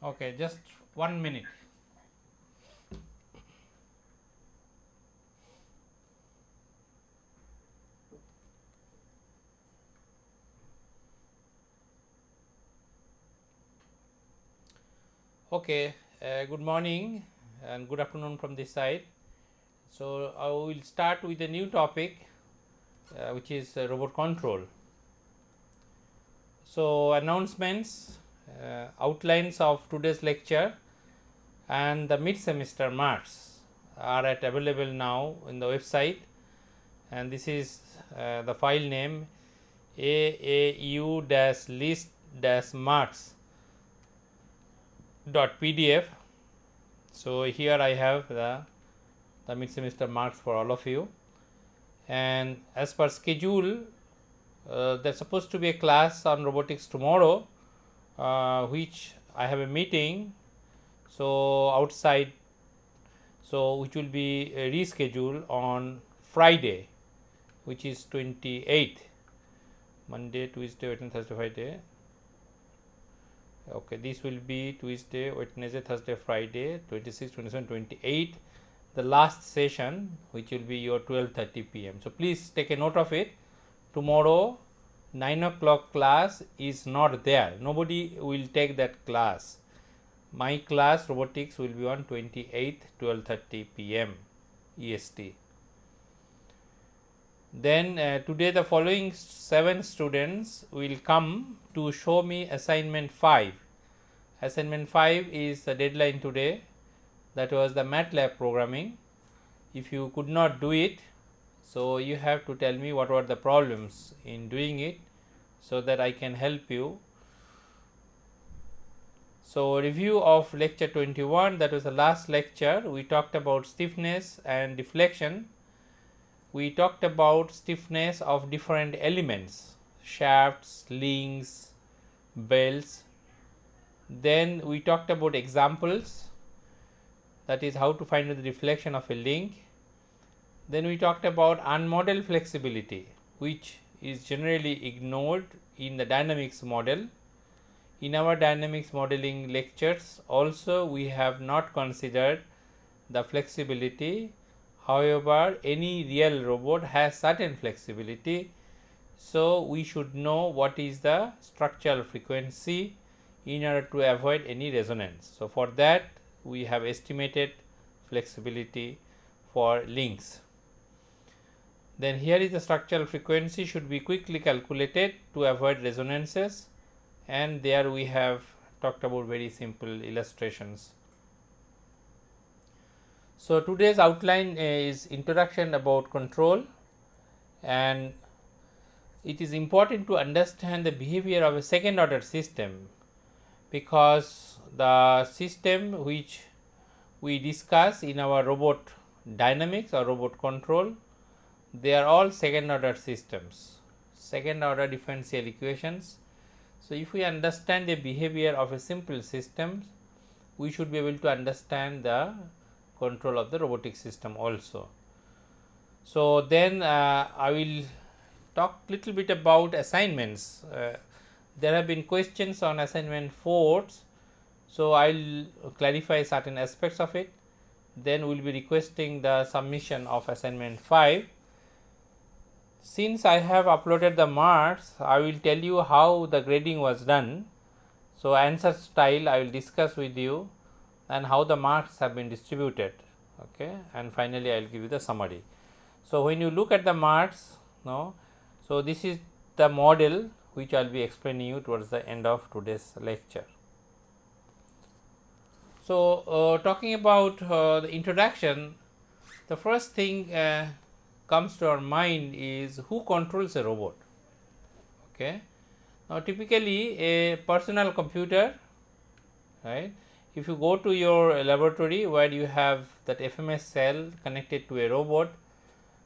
Okay, just 1 minute. Okay, good morning and good afternoon from this side. So I will start with a new topic, which is robot control. So announcements, outlines of today's lecture, and the mid-semester marks are available now in the website, and this is the file name aau-list-marks.pdf. So here I have the mid-semester marks for all of you, and as per schedule, there's supposed to be a class on robotics tomorrow, which I have a meeting, so outside, so which will be rescheduled on Friday, which is 28th, Monday, Tuesday, Wednesday, Thursday, Friday. Okay, this will be Tuesday, Wednesday, Thursday, Friday, 26, 27, 28, the last session, which will be your 12:30 p.m. So please take a note of it. Tomorrow 9 o'clock class is not there. Nobody will take that class. My class robotics will be on 28th 12:30 p.m. EST. Then today the following 7 students will come to show me assignment 5. Assignment 5 is the deadline today. That was the MATLAB programming. If you could not do it, so you have to tell me what were the problems in doing it, so that I can help you. So review of lecture 21, that was the last lecture. We talked about stiffness and deflection. We talked about stiffness of different elements, shafts, links, belts. Then we talked about examples, that is how to find the deflection of a link. Then we talked about unmodeled flexibility, which is generally ignored in the dynamics model. In our dynamics modeling lectures also we have not considered the flexibility. However, any real robot has certain flexibility, so we should know what is the structural frequency in order to avoid any resonance. So for that we have estimated flexibility for links. Then here is the structural frequency should be quickly calculated to avoid resonances, and there we have talked about very simple illustrations. So today's outline is introduction about control, and it is important to understand the behavior of a second order system, because the system which we discuss in our robot dynamics or robot control, they are all second order systems, second order differential equations. So if we understand the behavior of a simple system, we should be able to understand the control of the robotic system also. So then I will talk little bit about assignments. There have been questions on assignment 4, so I will clarify certain aspects of it. Then we will be requesting the submission of assignment 5. Since I have uploaded the marks, I will tell you how the grading was done. So answer style I will discuss with you, and how the marks have been distributed. Okay, and finally I will give you the summary. So when you look at the marks, so this is the model which I will be explaining you towards the end of today's lecture. So talking about the introduction, the first thing comes to our mind is who controls a robot. Okay, now typically a personal computer, right? If you go to your laboratory where you have that FMS cell connected to a robot,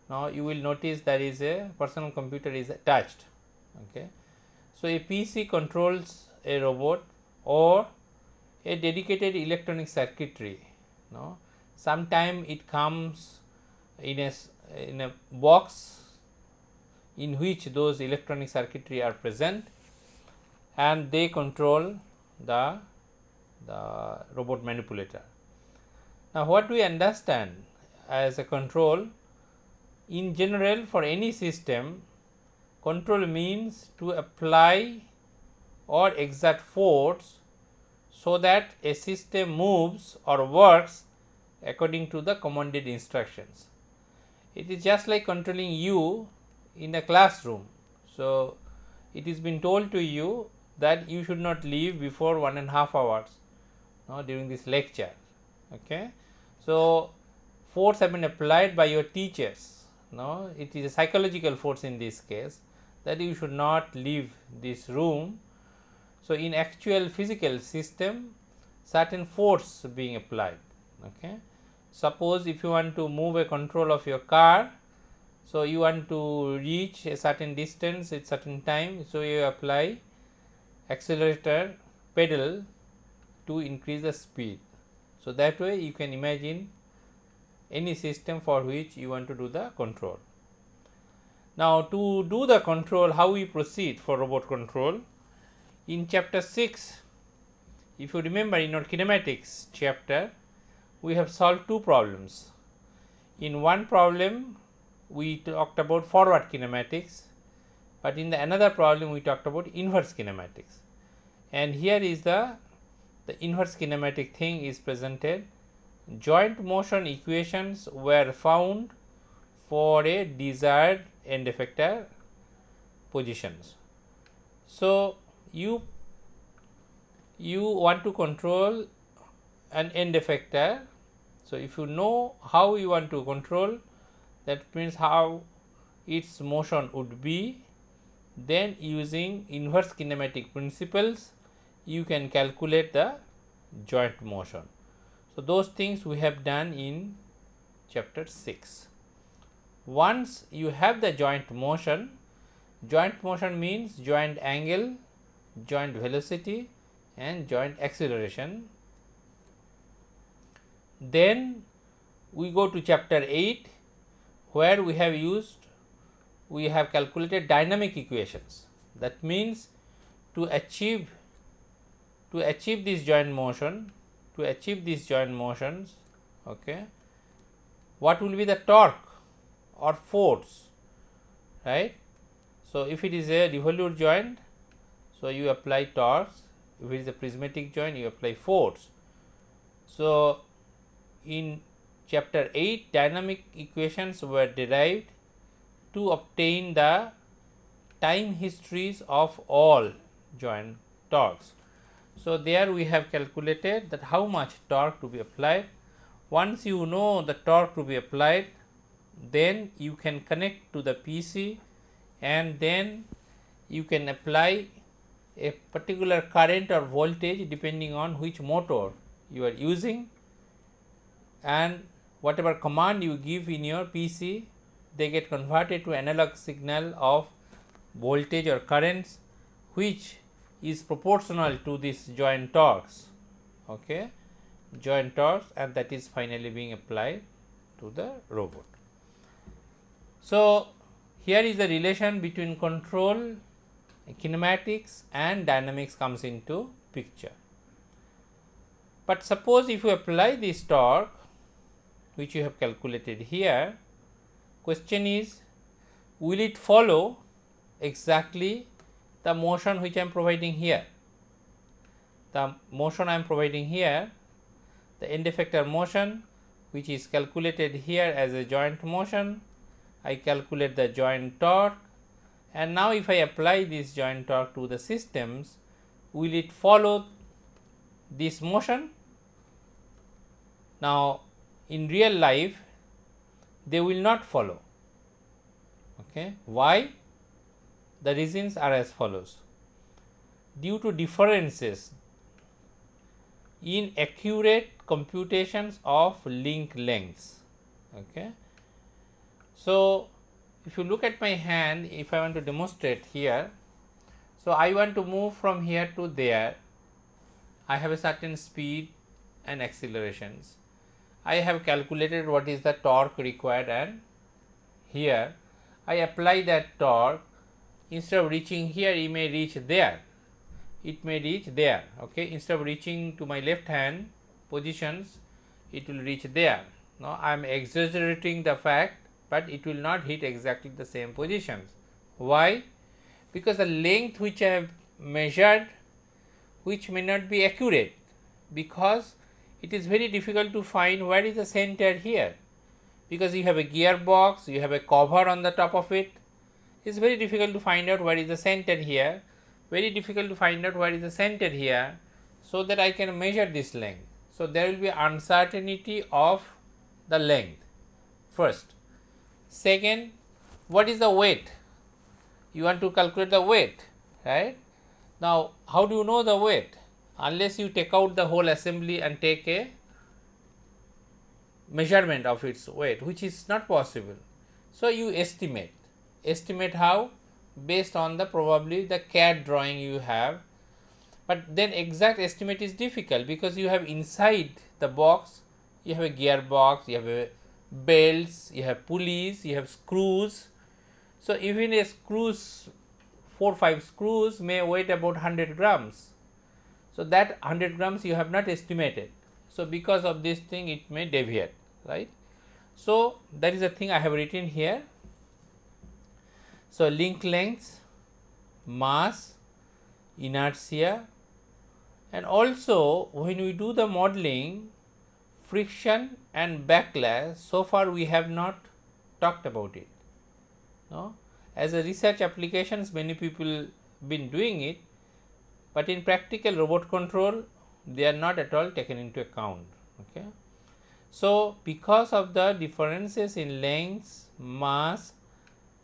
now you will notice there is a personal computer is attached. Okay, so a PC controls a robot or a dedicated electronic circuitry. Sometime it comes in a box in which those electronic circuitry are present, and they control the the robot manipulator. Now, what do we understand as a control? In general, for any system, control means to apply or exert force so that a system moves or works according to the commanded instructions. It is just like controlling you in a classroom. So, it is been told to you that you should not leave before 1.5 hours during this lecture. Okay. So, force have been applied by your teachers. It is a psychological force in this case, that you should not leave this room. So, in actual physical system, certain force being applied. Okay. Suppose if you want to move a control of your car, so you want to reach a certain distance at certain time, so you apply accelerator pedal to increase the speed. So, that way you can imagine any system for which you want to do the control. Now, to do the control, how we proceed for robot control? In chapter 6, if you remember in our kinematics chapter, we have solved two problems. In one problem, we talked about forward kinematics, but in the another problem we talked about inverse kinematics. And here is the inverse kinematic thing is presented. Joint motion equations were found for a desired end effector positions. So, you want to control an end effector. So, if you know how you want to control, that means how its motion would be, then using inverse kinematic principles you can calculate the joint motion. So, those things we have done in chapter 6. Once you have the joint motion means joint angle, joint velocity and joint acceleration. Then we go to chapter 8, where we have calculated dynamic equations. That means to achieve this joint motion, okay, what will be the torque or force, right? So, if it is a revolute joint, so you apply torques. If it is a prismatic joint, you apply force. So, in chapter 8, dynamic equations were derived to obtain the time histories of all joint torques. So, there we have calculated that how much torque to be applied. Once you know the torque to be applied, then you can connect to the PC and then you can apply a particular current or voltage depending on which motor you are using, and whatever command you give in your PC, they get converted to analog signal of voltage or currents, which is proportional to this joint torques, okay, and that is finally being applied to the robot. So, here is the relation between control, kinematics and dynamics comes into picture. But suppose if you apply this torque which you have calculated here, question is, will it follow exactly the motion which I am providing here? The motion I am providing here, the end effector motion, which is calculated here as a joint motion, I calculate the joint torque, and now if I apply this joint torque to the systems, will it follow this motion? Now, in real life they will not follow. Okay. Why? The reasons are as follows. Due to differences in accurate computations of link lengths. Okay. So, if you look at my hand, if I want to demonstrate here, so I want to move from here to there, I have a certain speed and accelerations. I have calculated what is the torque required, and here I apply that torque. Instead of reaching here, you may reach there, it may reach there. Okay, instead of reaching to my left hand positions, it will reach there. Now I am exaggerating the fact, but it will not hit exactly the same positions. Why? Because the length which I have measured, which may not be accurate, because it is very difficult to find where is the center here, because you have a gearbox, you have a cover on the top of it. It's very difficult to find out where is the center here, very difficult to find out where is the center here, so that I can measure this length. So there will be uncertainty of the length first. Second, what is the weight? You want to calculate the weight, right? Now how do you know the weight? Unless you take out the whole assembly and take a measurement of its weight, which is not possible. So you estimate. Estimate how? Based on the probably the CAD drawing you have, but then exact estimate is difficult because you have inside the box, you have a gearbox, you have a belts, you have pulleys, you have screws. So even a screws, 4-5 screws may weigh about 100 grams. So that 100 grams you have not estimated. So because of this thing it may deviate, right? So that is the thing I have written here. So link lengths, mass, inertia, and also when we do the modeling, friction and backlash, so far we have not talked about it. No? As a research applications, many people been doing it, but in practical robot control they are not at all taken into account. Okay. So because of the differences in lengths, mass,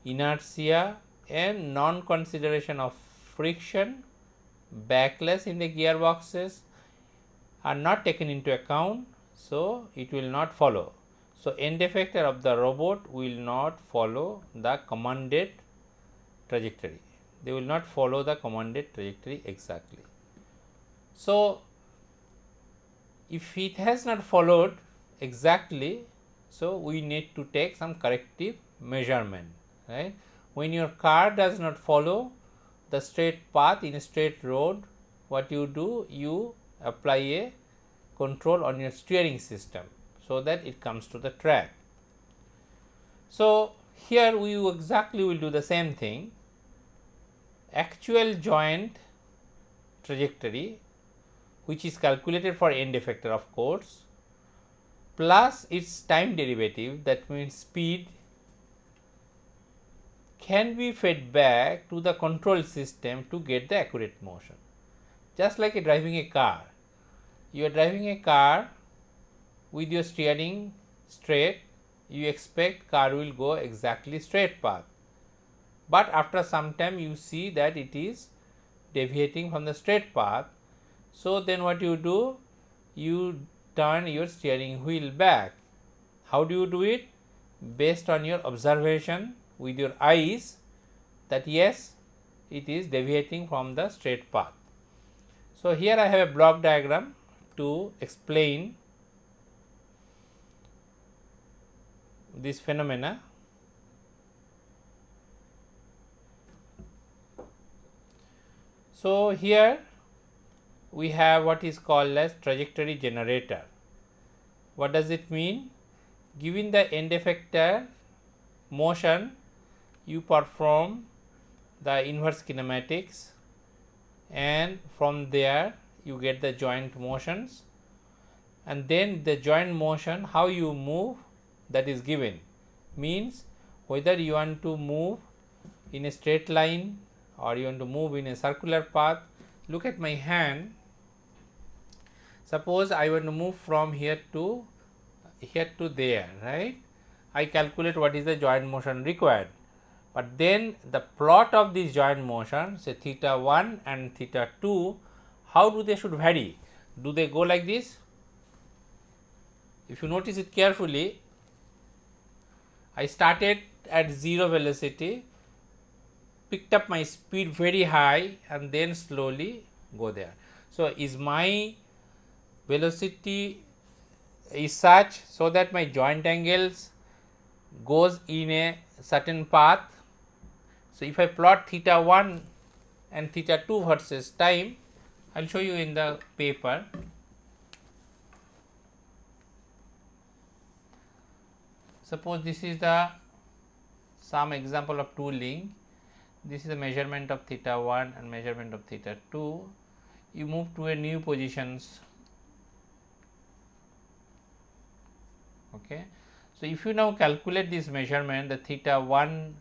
inertia and non-consideration of friction, backlash in the gearboxes are not taken into account, so it will not follow. So end effector of the robot will not follow the commanded trajectory. They will not follow the commanded trajectory exactly. So if it has not followed exactly, so we need to take some corrective measurement, right? When your car does not follow the straight path in a straight road, what you do, you apply a control on your steering system so that it comes to the track. So here we exactly will do the same thing. Actual joint trajectory, which is calculated for end effector of course, plus its time derivative, that means speed, can be fed back to the control system to get the accurate motion. Just like driving a car, you are driving a car with your steering straight, you expect car will go exactly straight path, but after some time you see that it is deviating from the straight path. So then what you do, you turn your steering wheel back. How do you do it? Based on your observation with your eyes that yes, it is deviating from the straight path. So here I have a block diagram to explain this phenomena. So here we have what is called as trajectory generator. What does it mean? Given the end effector motion, you perform the inverse kinematics, and from there you get the joint motions, and then the joint motion, how you move, that is given. Means whether you want to move in a straight line or you want to move in a circular path. Look at my hand. Suppose I want to move from here to there, right? I calculate what is the joint motion required, but then the plot of this joint motion, say theta 1 and theta 2, how do they should vary? Do they go like this? If you notice it carefully, I started at 0 velocity, picked up my speed very high and then slowly go there. So is my velocity is such so that my joint angles goes in a certain path. So if I plot theta 1 and theta 2 versus time, I will show you in the paper. Suppose this is the some example of tooling. This is the measurement of theta 1 and measurement of theta 2. You move to a new positions. Okay. So, if you now calculate this measurement, the theta 1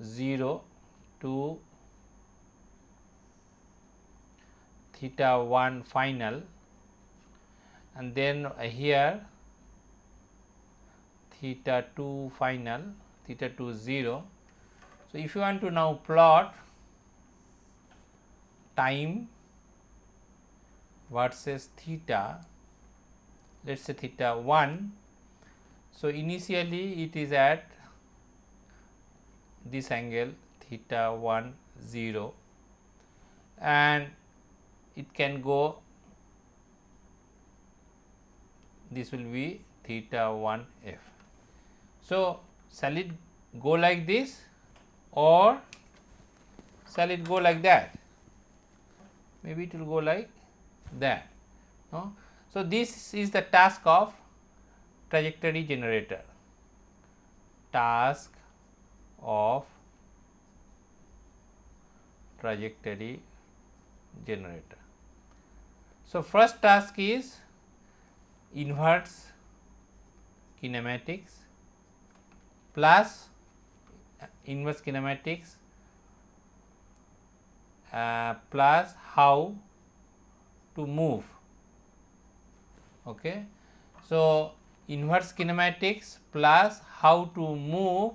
0 to theta 1 final, and then here theta 2 final, theta 2 0. So, if you want to now plot time versus theta, let us say theta 1. So, initially it is at this angle theta 1 0, and it can go, this will be theta 1 f. So, shall it go like this or shall it go like that? Maybe it will go like that. No? So, this is the task of trajectory generator. Task of trajectory generator. So, first task is inverse kinematics plus inverse kinematics plus how to move. Okay. So, inverse kinematics plus how to move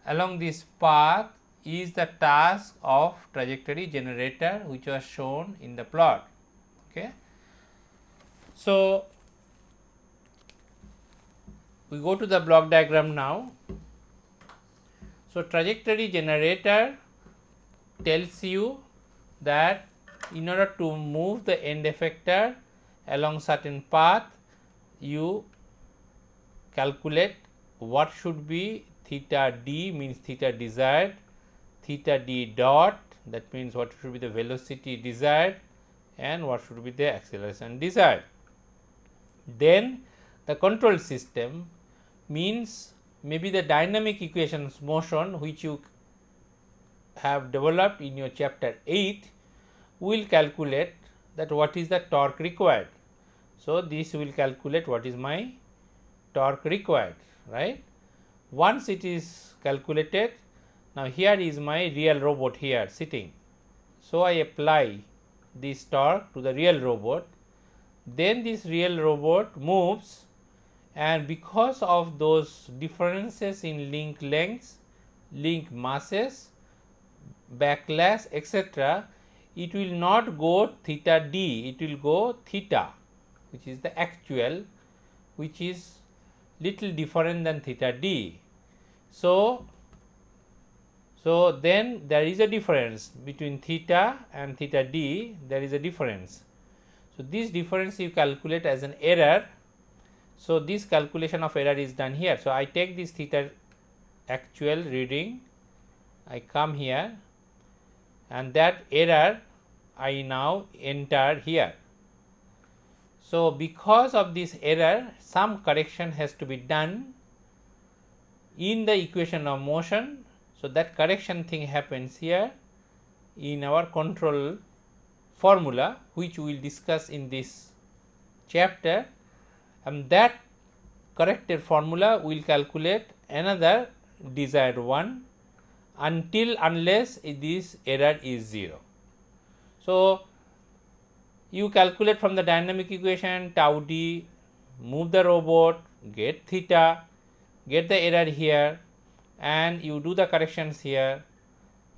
along this path is the task of trajectory generator, which was shown in the plot. Okay. So, we go to the block diagram now. So, trajectory generator tells you that in order to move the end effector along certain path, you calculate what should be theta d, means theta desired, theta d dot, that means what should be the velocity desired, and what should be the acceleration desired. Then the control system means maybe the dynamic equations motion which you have developed in your chapter 8 will calculate that what is the torque required. So, this will calculate what is my torque required, right. Once it is calculated, now here is my real robot here sitting. So, I apply this torque to the real robot, then this real robot moves, and because of those differences in link lengths, link masses, backlash, etc., it will not go theta d, it will go theta, which is the actual, which is little different than theta d. So, then there is a difference between theta and theta d, there is a difference. So, this difference you calculate as an error. So, this calculation of error is done here. So, I take this theta actual reading, I come here, and that error I now enter here. So, because of this error, some correction has to be done in the equation of motion. So, that correction thing happens here in our control formula, which we will discuss in this chapter, and that corrected formula will calculate another desired one until unless this error is 0. So, you calculate from the dynamic equation tau d, move the robot, get theta, get the error here, and you do the corrections here,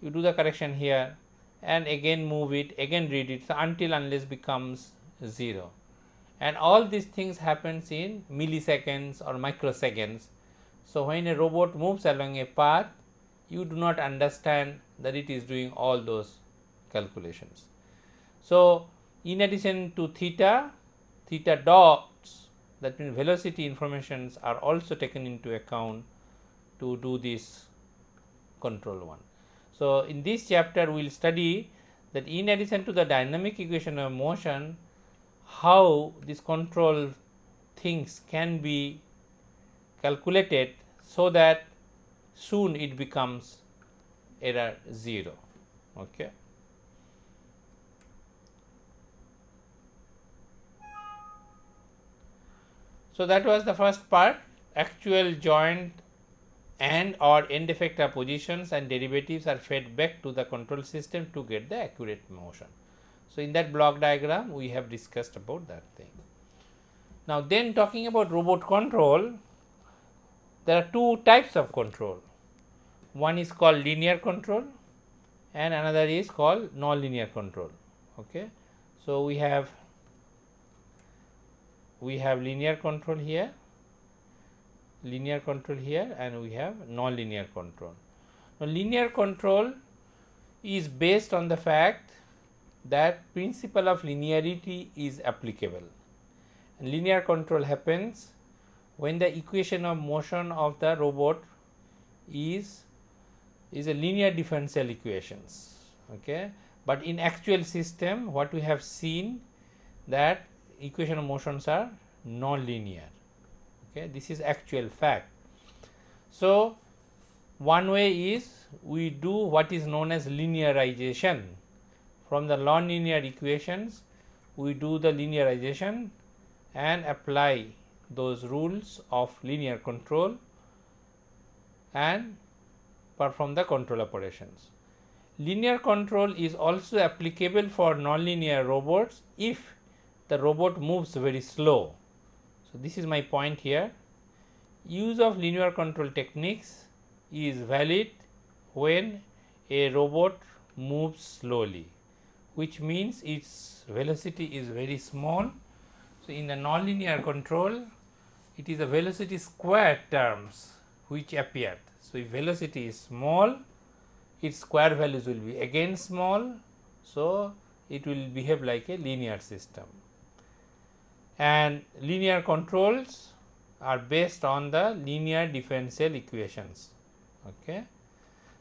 you do the correction here, and again move it, again read it, so until unless becomes 0. And all these things happens in milliseconds or microseconds. So, when a robot moves along a path, you do not understand that it is doing all those calculations. So, in addition to theta, theta dots, that means velocity informations, are also taken into account to do this control one. So, in this chapter we will study that in addition to the dynamic equation of motion, how these control things can be calculated so that soon it becomes error 0. Okay. So that was the first part. Actual joint and or end effector positions and derivatives are fed back to the control system to get the accurate motion. So in that block diagram we have discussed about that thing. Now then, talking about robot control, there are two types of control. One is called linear control and another is called non-linear control. Okay. So we have linear control here, and we have non-linear control. Now linear control is based on the fact that principle of linearity is applicable. And linear control happens when the equation of motion of the robot is a linear differential equations. Okay. But in actual system, what we have seen that equation of motions are non-linear. Okay. This is actual fact. So one way is we do what is known as linearization. From the non-linear equations, we do the linearization and apply those rules of linear control and perform the control operations. Linear control is also applicable for nonlinear robots if the robot moves very slow. So this is my point here. Use of linear control techniques is valid when a robot moves slowly, which means its velocity is very small. So in the nonlinear control, it is a velocity square terms which appear. So if velocity is small, its square values will be again small. So it will behave like a linear system. And linear controls are based on the linear differential equations. Okay,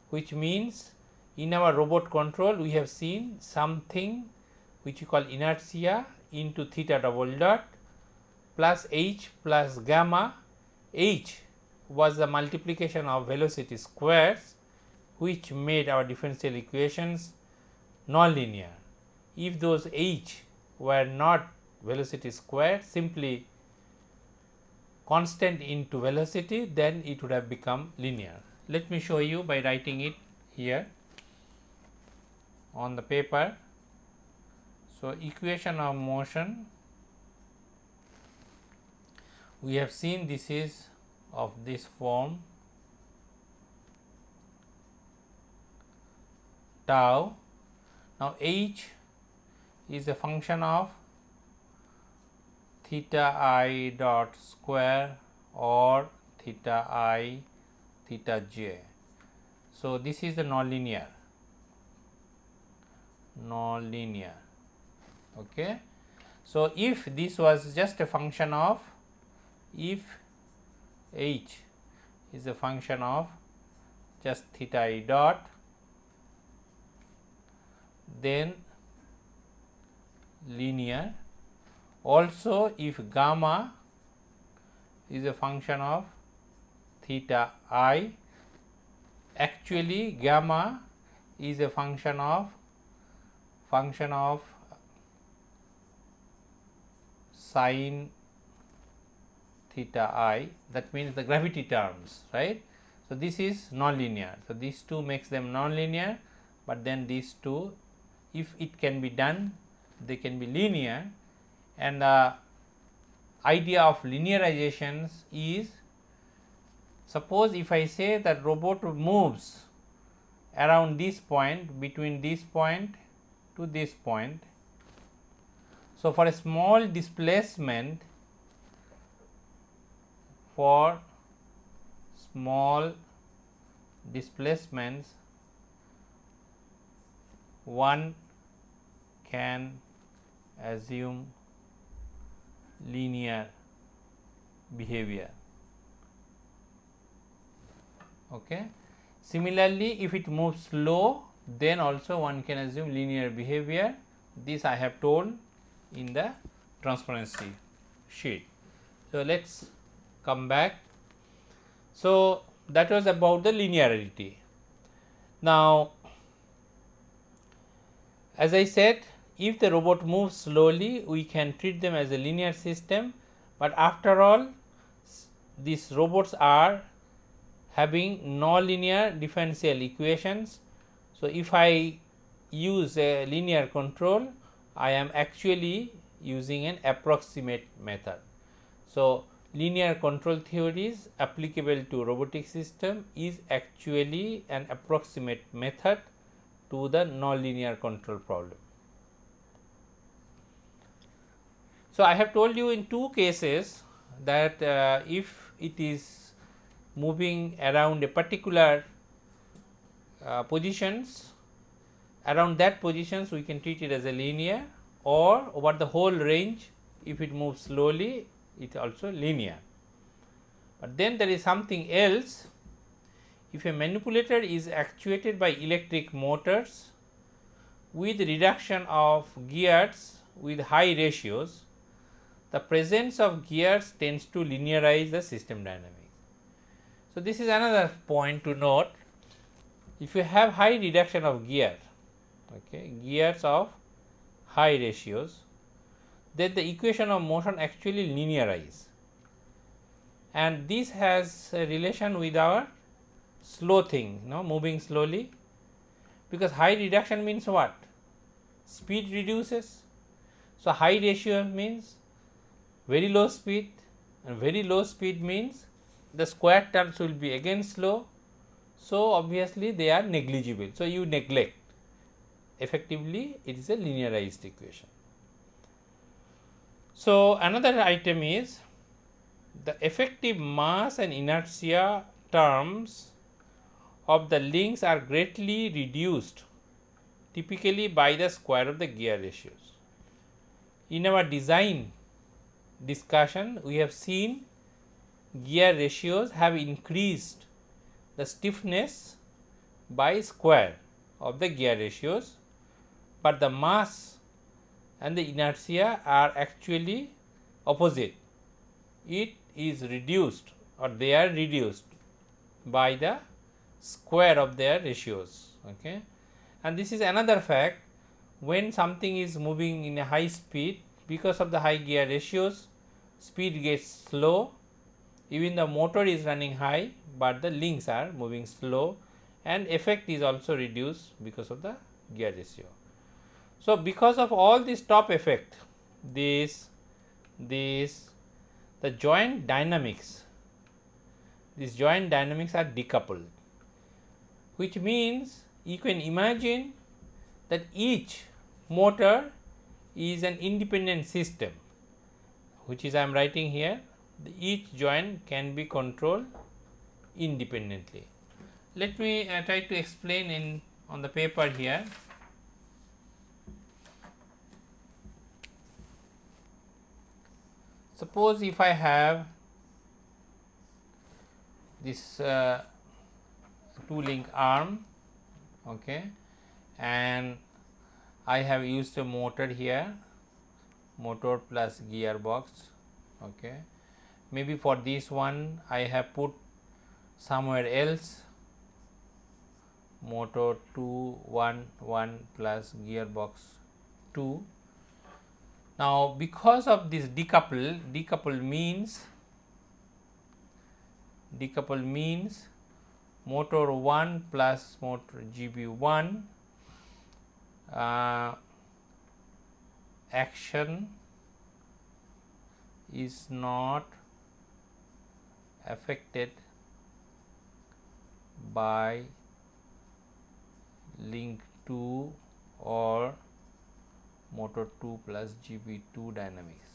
which means in our robot control we have seen something which we call inertia into theta double dot plus h plus gamma. H was the multiplication of velocity squares which made our differential equations nonlinear. If those h were not velocity square, simply constant into velocity, then it would have become linear. Let me show you by writing it here on the paper. So equation of motion, we have seen this is of this form, tau. Now h is a function of theta I dot square or theta I theta j. So this is the nonlinear. Okay. So if this was just a function of, if h is a function of just theta I dot, then linear. Also if gamma is a function of theta I, actually gamma is a function of sine theta I, that means the gravity terms, right. So this is nonlinear. So these two makes them nonlinear, but then these two, if it can be done, they can be linear. And the idea of linearizations is, suppose if I say that robot moves around this point, between this point to this point. So for a small displacement, for small displacements, one can assume linear behavior. Okay. Similarly, if it moves slow, then also one can assume linear behavior. This I have told in the transparency sheet. So, let us come back. So, that was about the linearity. Now, as I said, if the robot moves slowly, we can treat them as a linear system, but after all these robots are having nonlinear differential equations. So, if I use a linear control, I am actually using an approximate method. So, linear control theories applicable to robotic system is actually an approximate method to the nonlinear control problem. So, I have told you in two cases that if it is moving around a particular positions, around that positions we can treat it as a linear, or over the whole range if it moves slowly it also linear. But then there is something else. If a manipulator is actuated by electric motors with reduction of gears with high ratios, the presence of gears tends to linearize the system dynamics. So, this is another point to note. If you have high reduction of gear, gears of high ratios, then the equation of motion actually linearize, and this has a relation with our slow thing, moving slowly, because high reduction means what? Speed reduces. So, high ratio means very low speed, and very low speed means the square terms will be again slow. So, obviously they are negligible. So, you neglect, effectively it is a linearized equation. So, another item is the effective mass and inertia terms of the links are greatly reduced typically by the square of the gear ratios. In our design discussion, we have seen gear ratios have increased the stiffness by square of the gear ratios, but the mass and the inertia are actually opposite. It is reduced, or they are reduced by the square of their ratios. And this is another fact. When something is moving in a high speed, because of the high gear ratios, speed gets slow. Even the motor is running high, but the links are moving slow, and effect is also reduced because of the gear ratio. So, because of all this top effect, the joint dynamics, these joint dynamics are decoupled, which means you can imagine that each motor is an independent system, which is I am writing here. Each joint can be controlled independently. Let me try to explain on the paper here. Suppose if I have this two link arm, and I have used a motor here, motor plus gearbox. Maybe for this one I have put somewhere else motor 2 1 1 plus gearbox 2. Now, because of this decouple means motor 1 plus motor GB1 action is not affected by link 2 or motor 2 plus GB2 dynamics.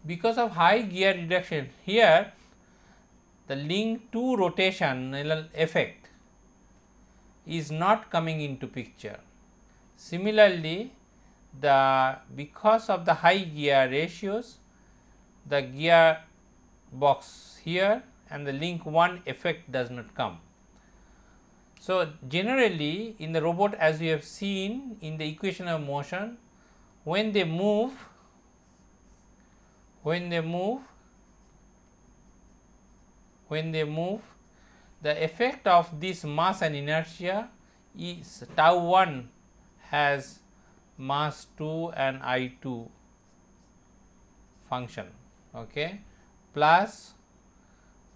Because of high gear reduction here, the link 2 rotational effect is not coming into picture. Similarly, because of the high gear ratios, the gear box here and the link 1 effect does not come. So, generally in the robot, as we have seen in the equation of motion, when they move, the effect of this mass and inertia is tau 1 has mass 2 and I2 function, okay, plus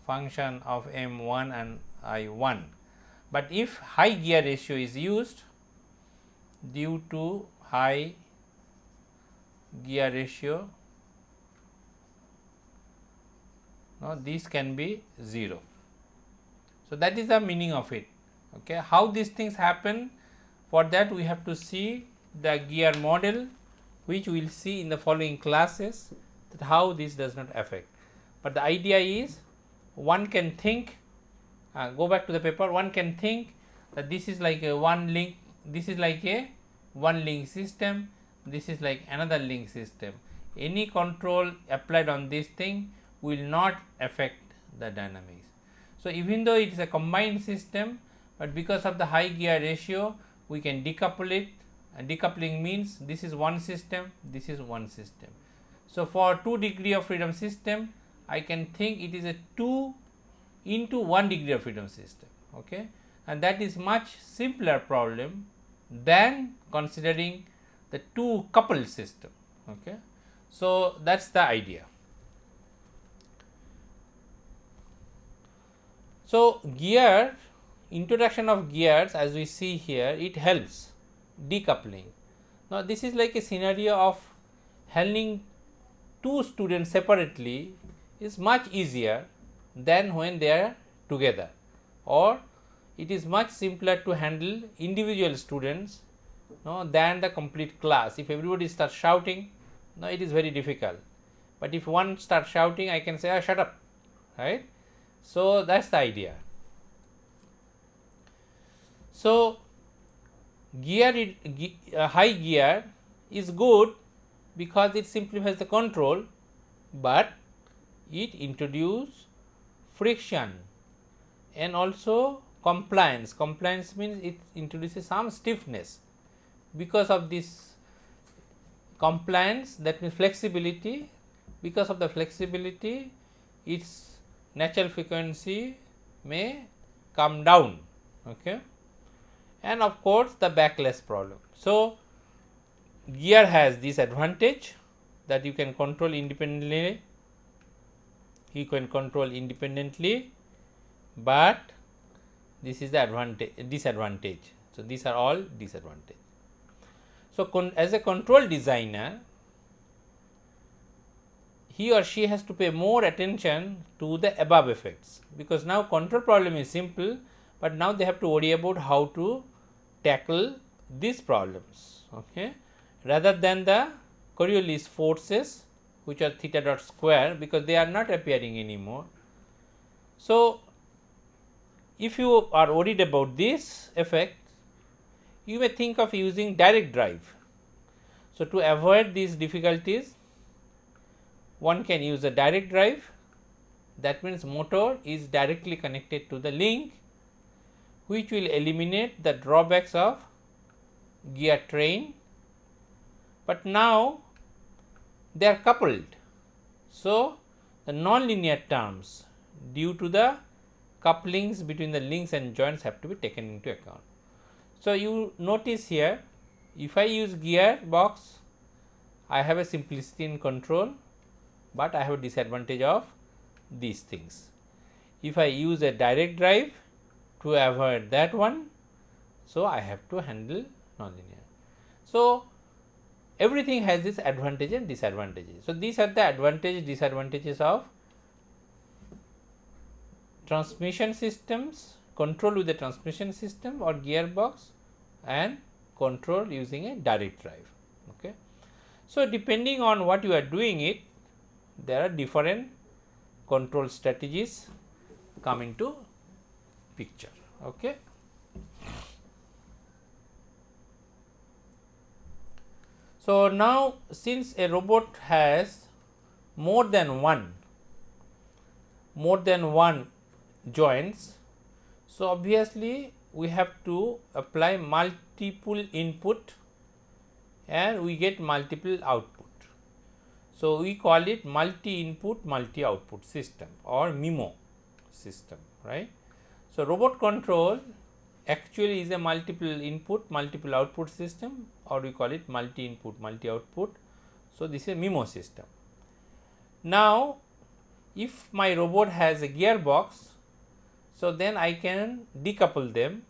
function of m1 and I1. But if high gear ratio is used, due to high gear ratio, now this can be 0. So, that is the meaning of it. Okay. How these things happen, for that we have to see the gear model, which we will see in the following classes, that how this does not affect. But the idea is, one can think, go back to the paper, one can think that this is like a one link, this is like a one link system, this is like another link system. Any control applied on this thing will not affect the dynamics. So, even though it is a combined system, but because of the high gear ratio, we can decouple it, and decoupling means this is one system, this is one system. So, for 2 degree of freedom system, I can think it is a 2 into 1 degree of freedom system, okay, and that is much simpler problem than considering the 2 coupled system, okay. So, that is the idea. So, gear, introduction of gears, as we see here, it helps decoupling. Now, this is like a scenario of handling 2 students separately is much easier than when they are together, or it is much simpler to handle individual students, no, than the complete class. If everybody starts shouting, no, it is very difficult, but if one starts shouting, I can say, oh, shut up, right. So, that is the idea. So, high gear is good because it simplifies the control, but it introduces friction and also compliance. Compliance means it introduces some stiffness. Because of this compliance, that means flexibility, because of the flexibility, its natural frequency may come down, okay, and of course, the backlash problem. So, gear has this advantage that you can control independently, but this is the disadvantage. So, these are all disadvantage. So, as a control designer, he or she has to pay more attention to the above effects, because now control problem is simple, but now they have to worry about how to tackle these problems, okay, rather than the Coriolis forces, which are theta dot square, because they are not appearing anymore. So, if you are worried about this effect, you may think of using direct drive. So, to avoid these difficulties, one can use a direct drive. That means motor is directly connected to the link, which will eliminate the drawbacks of gear train, but now they are coupled. So, the non-linear terms due to the couplings between the links and joints have to be taken into account. So, you notice here, if I use gear box, I have a simplicity in control, but I have a disadvantage of these things. If I use a direct drive, to avoid that one, so I have to handle nonlinear. So, everything has this advantage and disadvantages. So, these are the advantages, disadvantages of transmission systems, control with the transmission system or gearbox, and control using a direct drive. Okay. So, depending on what you are doing it, there are different control strategies come into picture. Okay. So, now since a robot has more than one joints, so obviously we have to apply multiple input and we get multiple output. So, we call it multi input multi output system or MIMO system, right. So, robot control actually is a multiple input multiple output system, or we call it multi input multi output. So, this is a MIMO system. Now, if my robot has a gearbox, so then I can decouple them.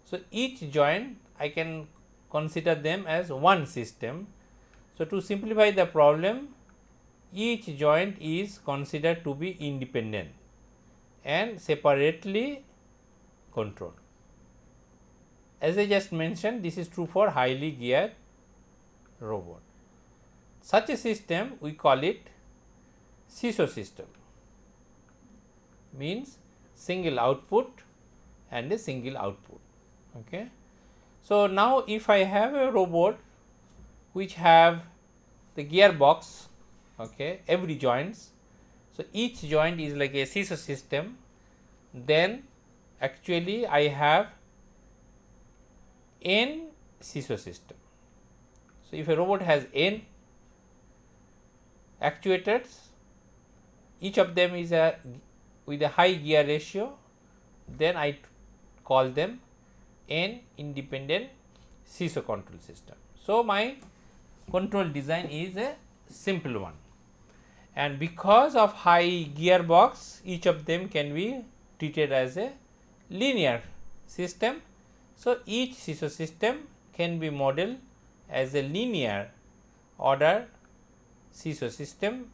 So, each joint I can consider them as one system. So, to simplify the problem, each joint is considered to be independent and separately controlled. As I just mentioned, this is true for highly geared robot. Such a system we call it SISO system, means single output and a single output. Okay. So, now if I have a robot which have the gearbox, okay, every joints, so each joint is like a SISO system, then actually I have n SISO system. So, if a robot has n actuators, each of them is with a high gear ratio, then I call them n independent SISO control system. So, my control design is a simple one, and because of high gearbox, each of them can be treated as a linear system. So, each SISO system can be modeled as a linear order SISO system,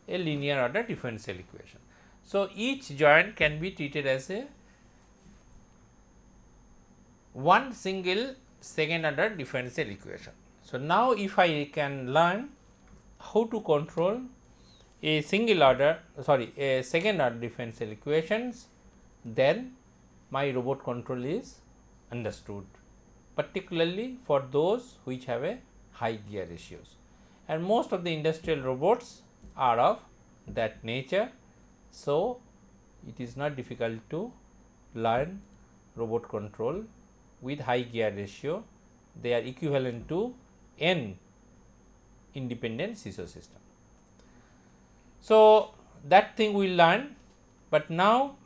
a linear order differential equation. So, each joint can be treated as a one single second order differential equation. So, now if I can learn how to control a second order differential equations, then my robot control is understood, particularly for those which have a high gear ratios, and most of the industrial robots are of that nature. So, it is not difficult to learn robot control with high gear ratio. They are equivalent to n independent SISO system. So, that thing we learn, but now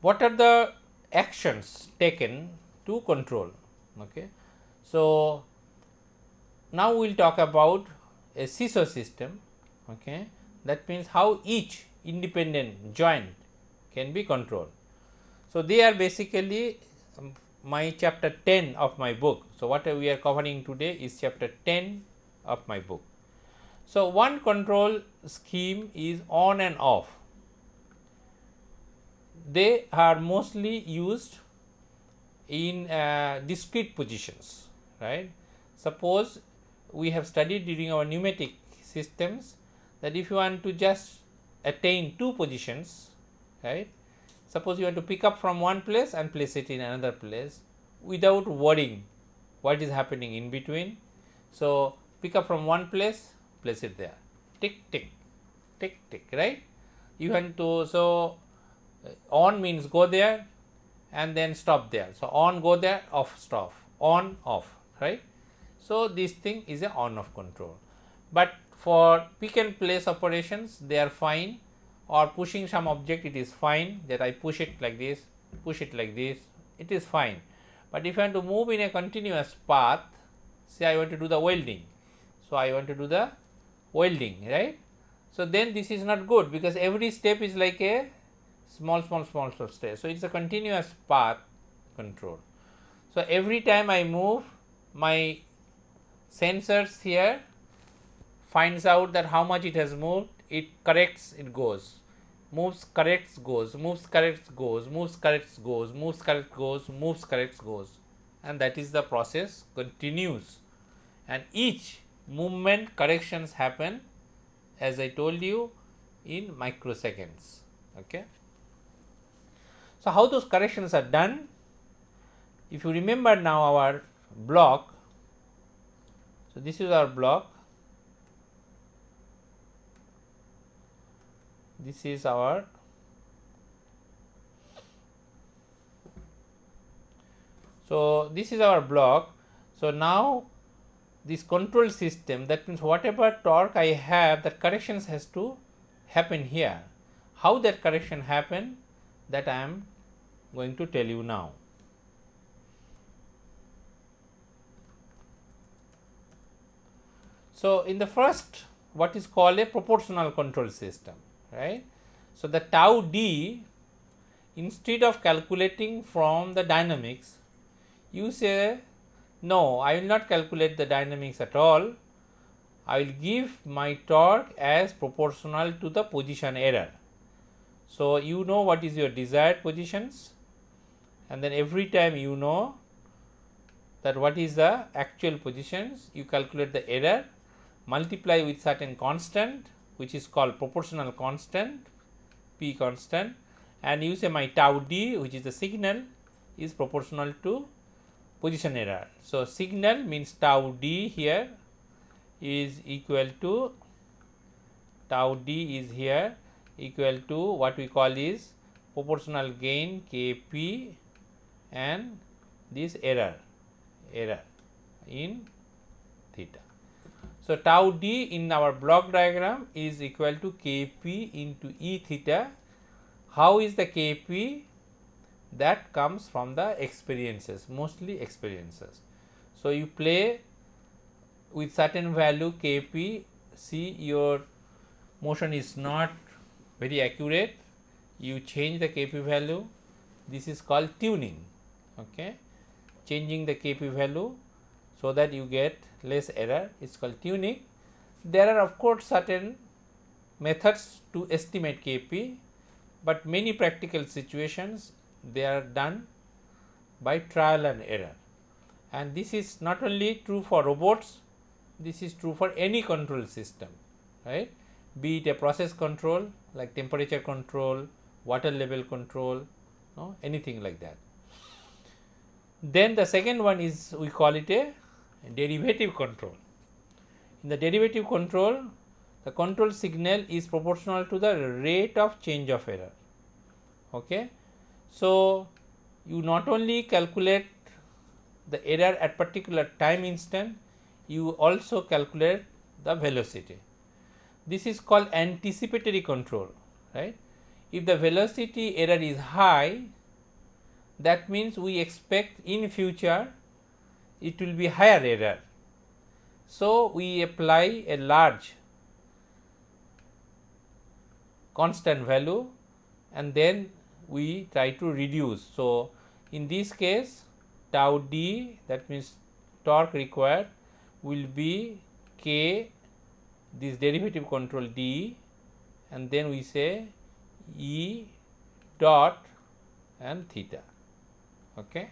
what are the actions taken to control? Okay. So, now we will talk about a SISO system. Okay. That means how each independent joint can be controlled. So, they are basically my chapter 10 of my book. So, what we are covering today is chapter 10 of my book. So, one control scheme is on and off. They are mostly used in discrete positions, right. Suppose we have studied during our pneumatic systems that if you want to just attain two positions, right. Suppose you want to pick up from one place and place it in another place without worrying what is happening in between. So, pick up from one place, place it there, tick tick tick tick, right. You want to, so on means go there and then stop there. So, on go there, off stop, on off, right. So, this thing is a on off control, but for pick and place operations they are fine, or pushing some object it is fine that I push it like this, push it like this, it is fine. But if I want to move in a continuous path, say I want to do the welding, so I want to do the welding, right. So, then this is not good because every step is like a small step. So, it is a continuous path control. So, every time I move, my sensors here finds out that how much it has moved, it corrects, it goes, moves, corrects, goes, moves, corrects, goes, moves, corrects, goes, moves, corrects, goes, moves, corrects, goes, and that is the process continues, and each movement corrections happen, as I told you, in microseconds. Okay. So, how those corrections are done? If you remember now our block, so this is our block, this is our So, this is our block. So, now this control system, that means whatever torque I have, that corrections has to happen here. How that correction happen, that I am going to tell you now. So, in the first, what is called a proportional control system, right. So, the tau d, instead of calculating from the dynamics, you say no, I will not calculate the dynamics at all. I will give my torque as proportional to the position error. So, you know what is your desired positions, and then every time you know that what is the actual positions, you calculate the error, multiply with certain constant which is called proportional constant, P constant, and you say my tau d, which is the signal, is proportional to position error. So, signal means tau d here is equal to, tau d is here equal to what we call is proportional gain Kp and this error in theta. So, tau d in our block diagram is equal to Kp into E theta. How is the Kp? That comes from the experiences, mostly experiences. So, you play with certain value Kp, see your motion is not very accurate, you change the Kp value, this is called tuning, okay. Changing the Kp value so that you get less error is called tuning. There are of course certain methods to estimate Kp, but many practical situations they are done by trial and error, and this is not only true for robots, this is true for any control system, right, be it a process control like temperature control, water level control, no, anything like that. Then the second one is, we call it a derivative control. In the derivative control, the control signal is proportional to the rate of change of error, okay. So, you not only calculate the error at particular time instant, you also calculate the velocity. This is called anticipatory control, right. If the velocity error is high, that means we expect in future it will be higher error. So, we apply a large constant value and then we try to reduce. So, in this case tau d, that means torque required, will be K, this derivative control d, and then we say E dot and theta, okay.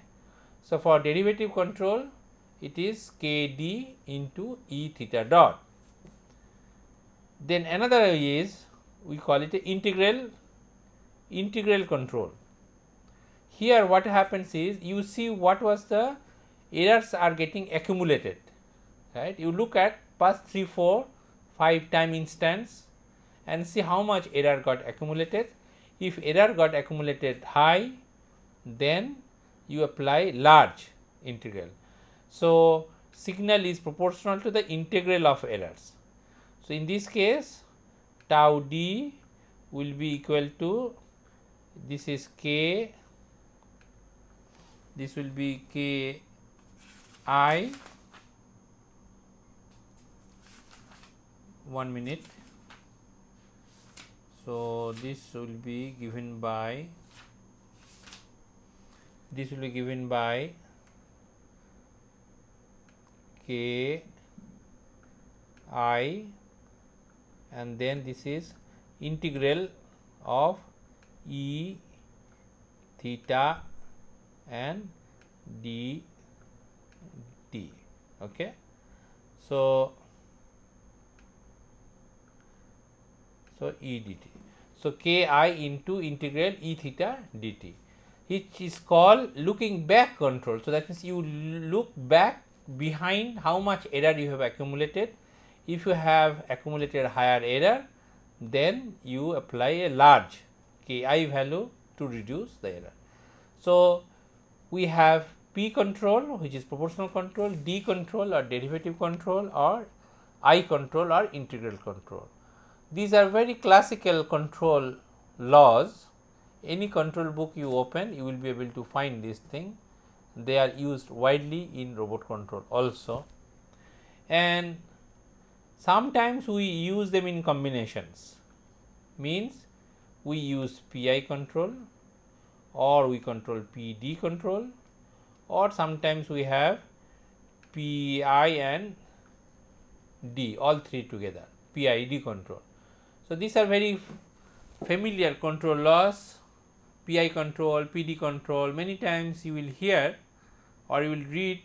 So, for derivative control it is Kd into E theta dot. Then another is, we call it integral control. Here what happens is, you see what was the errors are getting accumulated, right. You look at past 3, 4, 5 time instance and see how much error got accumulated. If error got accumulated high, then you apply large integral. So, signal is proportional to the integral of errors. So, in this case tau d will be equal to, this is K, this will be K I, 1 minute. So, this will be given by, K I, and then this is integral of E theta and d t, okay. So, E dt. So, K I into integral E theta dt, which is called looking back control. So, that means you look back behind how much error you have accumulated. If you have accumulated higher error, then you apply a large K I value to reduce the error. So, we have P control, which is proportional control, D control or derivative control, or I control or integral control. These are very classical control laws. Any control book you open, you will be able to find this thing. They are used widely in robot control also, and sometimes we use them in combinations. Means we use PI control, or we control PD control, or sometimes we have PI and D, all three together, PID control. So, these are very familiar control laws, PI control, PD control. Many times you will hear or you will read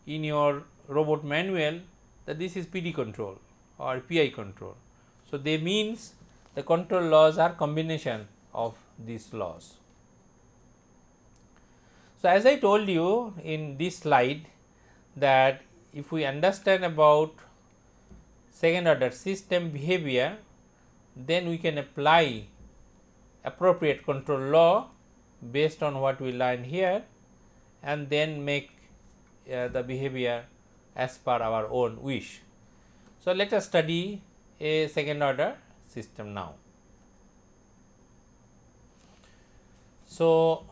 in your robot manual that this is PD control or PI control. So, they means the control laws are combination of these laws. So, as I told you in this slide that if we understand about second order system behavior, then we can apply appropriate control law based on what we learn here, and then make the behavior as per our own wish. So, let us study a second order system now. So,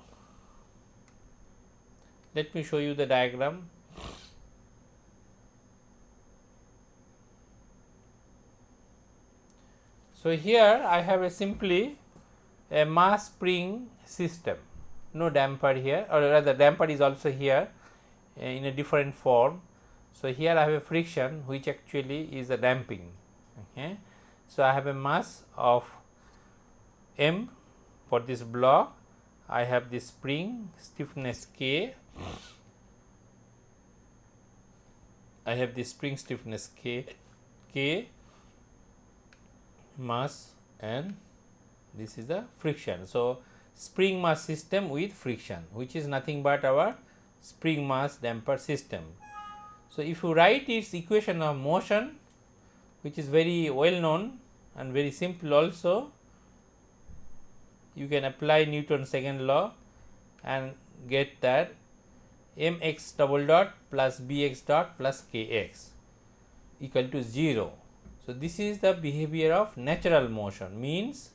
let me show you the diagram. So, here I have simply a mass spring system, no damper here, or rather damper is also here in a different form. So, here I have a friction which actually is a damping. Okay. So, I have a mass of m for this block, I have this spring stiffness k, I have this spring stiffness k mass, and this is the friction. So, spring mass system with friction, which is nothing but our spring mass damper system. So, if you write its equation of motion, which is very well known and very simple also, you can apply Newton's second law and get that mx double dot plus bx dot plus kx equal to 0. So, this is the behavior of natural motion. Means,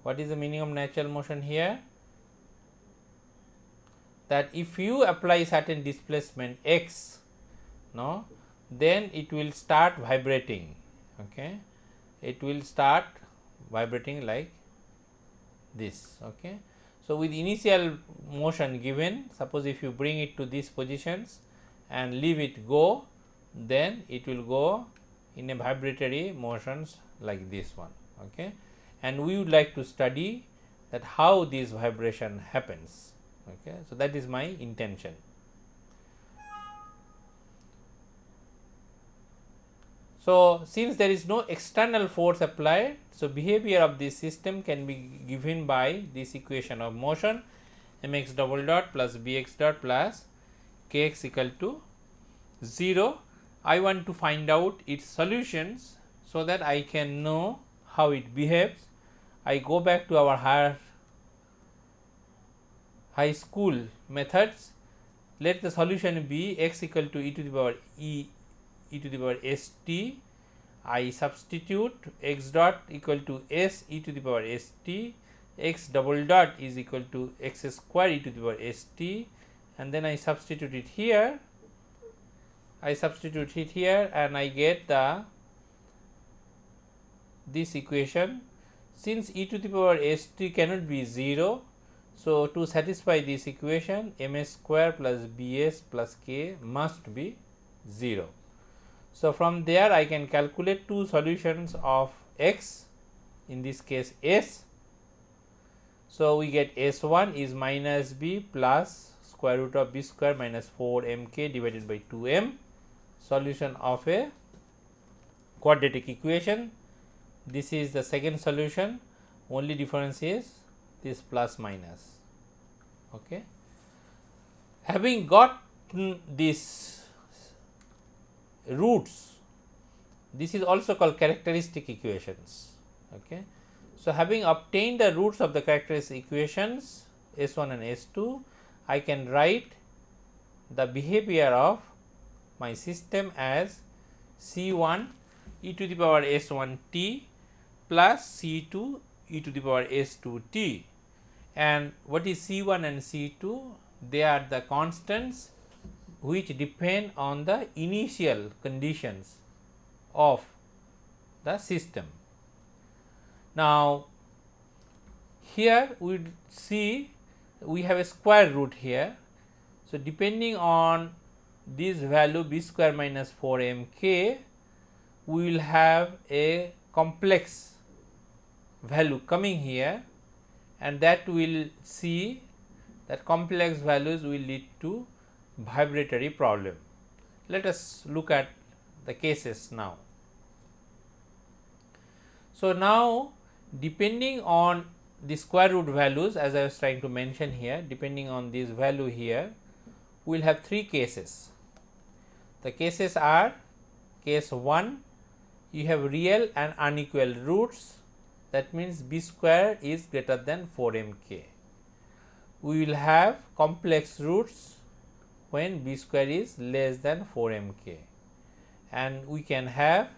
what is the meaning of natural motion here? That if you apply certain displacement x, no, then it will start vibrating. Okay, it will start vibrating like this. Okay. So, with initial motion given, suppose if you bring it to these positions and leave it go, then it will go in a vibratory motions like this one. Okay. And we would like to study that how this vibration happens. Okay. So, that is my intention. So, since there is no external force applied, so behavior of this system can be given by this equation of motion mx double dot plus bx dot plus kx equal to 0. I want to find out its solutions so that I can know how it behaves. I go back to our high school methods. Let the solution be x equal to e to the power e to the power st. I substitute x dot equal to s e to the power st, x double dot is equal to x square e to the power st, and then I substitute it here. And I get this equation. Since e to the power st cannot be 0, so to satisfy this equation, ms square plus bs plus k must be 0. So, from there I can calculate two solutions of x, in this case s. So, we get s1 is minus b plus square root of b square minus 4 mk divided by 2m, solution of a quadratic equation. This is the second solution, only difference is this plus minus. Okay. Having got this roots, this is also called characteristic equations. Okay. So, having obtained the roots of the characteristic equations, S1 and S2, I can write the behavior of my system as C1 e to the power S1 t plus C2 e to the power S2 t. And what is C1 and C2? They are the constants which depend on the initial conditions of the system. Now, here we see we have a square root here. So, depending on this value b square minus 4 m k, we will have a complex value coming here, and that will see that complex values will lead to vibratory problem. Let us look at the cases now. So, now depending on the square root values, as I was trying to mention here, depending on this value here, we will have three cases. The cases are: case 1, you have real and unequal roots, that means b square is greater than 4 m k. We will have complex roots when b square is less than 4 m k, and we can have,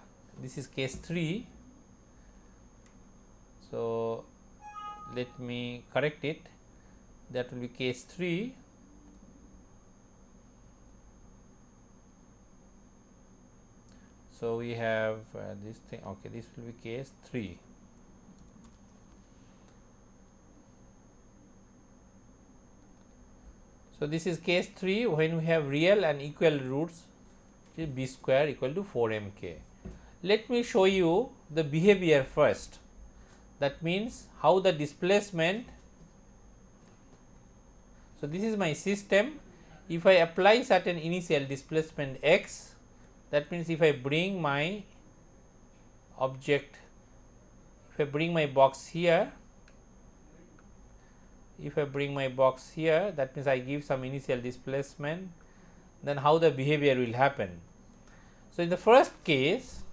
this is case 3. So, let me correct it, that will be case 3. So, we have this thing, okay, this will be case 3. So, this is case 3 when we have real and equal roots, which is b square equal to 4 m k. Let me show you the behavior first. That means how the displacement. So, this is my system. If I apply certain initial displacement x, that means if I bring my object, if I bring my box here, that means I give some initial displacement, then how the behavior will happen. So, in the first case,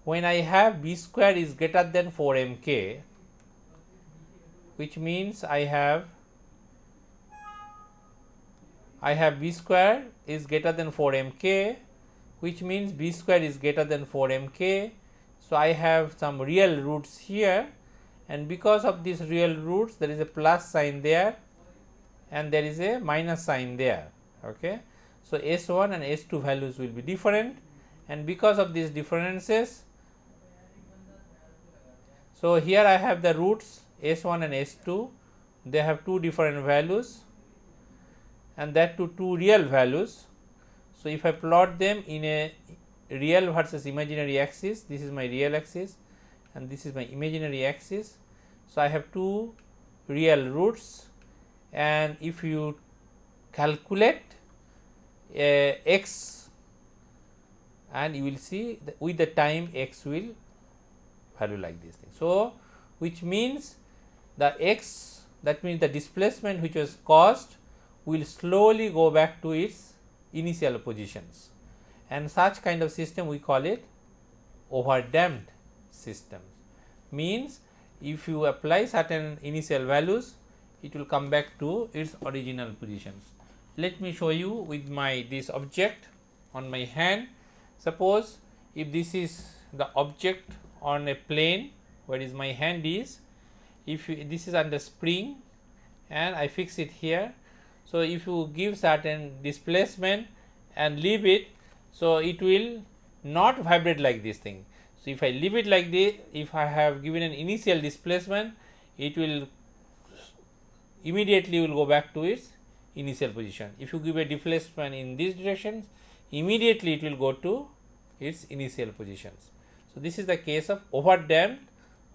when I have b square is greater than 4 m k, which means I have b square is greater than 4 m k, which means b square is greater than 4 m k. So, I have some real roots here, and because of these real roots there is a plus sign there and there is a minus sign there. Okay. So, S1 and S2 values will be different, and because of these differences, so here I have the roots S1 and S2, they have two different values, and that to two real values. So, if I plot them in a real versus imaginary axis, this is my real axis and this is my imaginary axis. So, I have two real roots, and if you calculate x, and you will see that with the time x will value like this thing. So, which means the x, that means the displacement which was caused will slowly go back to its initial positions, and such kind of system we call it overdamped system. Means if you apply certain initial values, it will come back to its original positions. Let me show you with my this object on my hand. Suppose if this is the object on a plane, where is my hand is, if this is under spring and I fix it here. So, if you give certain displacement and leave it, so it will not vibrate like this thing. So, if I leave it like this, if I have given an initial displacement, it will immediately will go back to its initial position. If you give a displacement in this direction, immediately it will go to its initial positions. So, this is the case of overdamped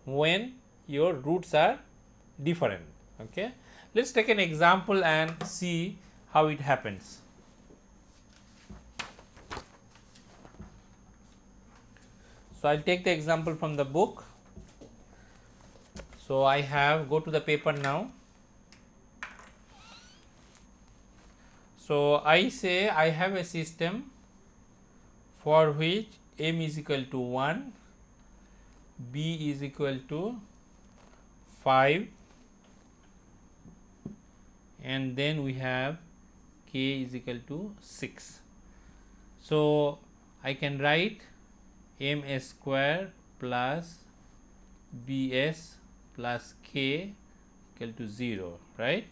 when your roots are different. Okay. Let us take an example and see how it happens. So, I will take the example from the book. So, I have, go to the paper now. So, I say I have a system for which m is equal to 1, b is equal to 5, and then we have k is equal to 6. So, I can write ms square plus bs plus k equal to 0, right.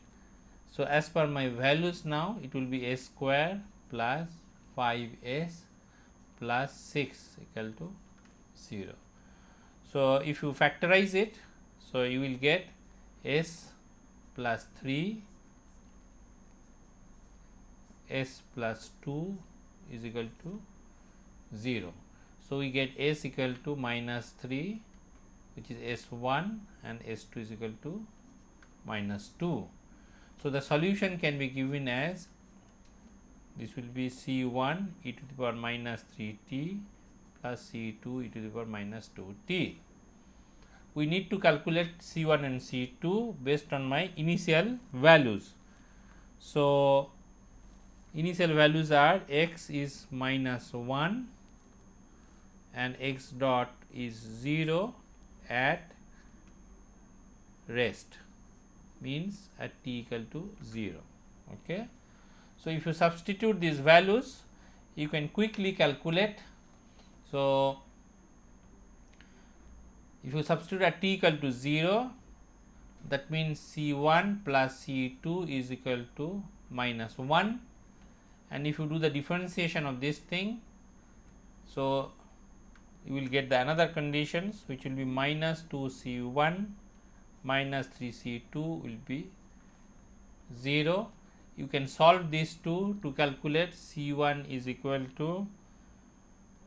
So, as per my values now, it will be s square plus 5s plus 6 equal to 0. So, if you factorize it, so you will get s plus 3 s plus 2 is equal to 0. So, we get s equal to minus 3, which is s1, and s2 is equal to minus 2. So, the solution can be given as this will be C1 e to the power minus 3t plus C2 e to the power minus 2t. We need to calculate C1 and C2 based on my initial values. So, initial values are x is minus 1 and x dot is 0 at rest, means at t equal to 0. Okay. So, if you substitute these values, you can quickly calculate. So, if you substitute at t equal to 0, that means C1 plus C2 is equal to minus 1, and if you do the differentiation of this thing, so you will get the another conditions, which will be minus 2 C1 minus 3 C2 will be 0. You can solve these two to calculate C1 is equal to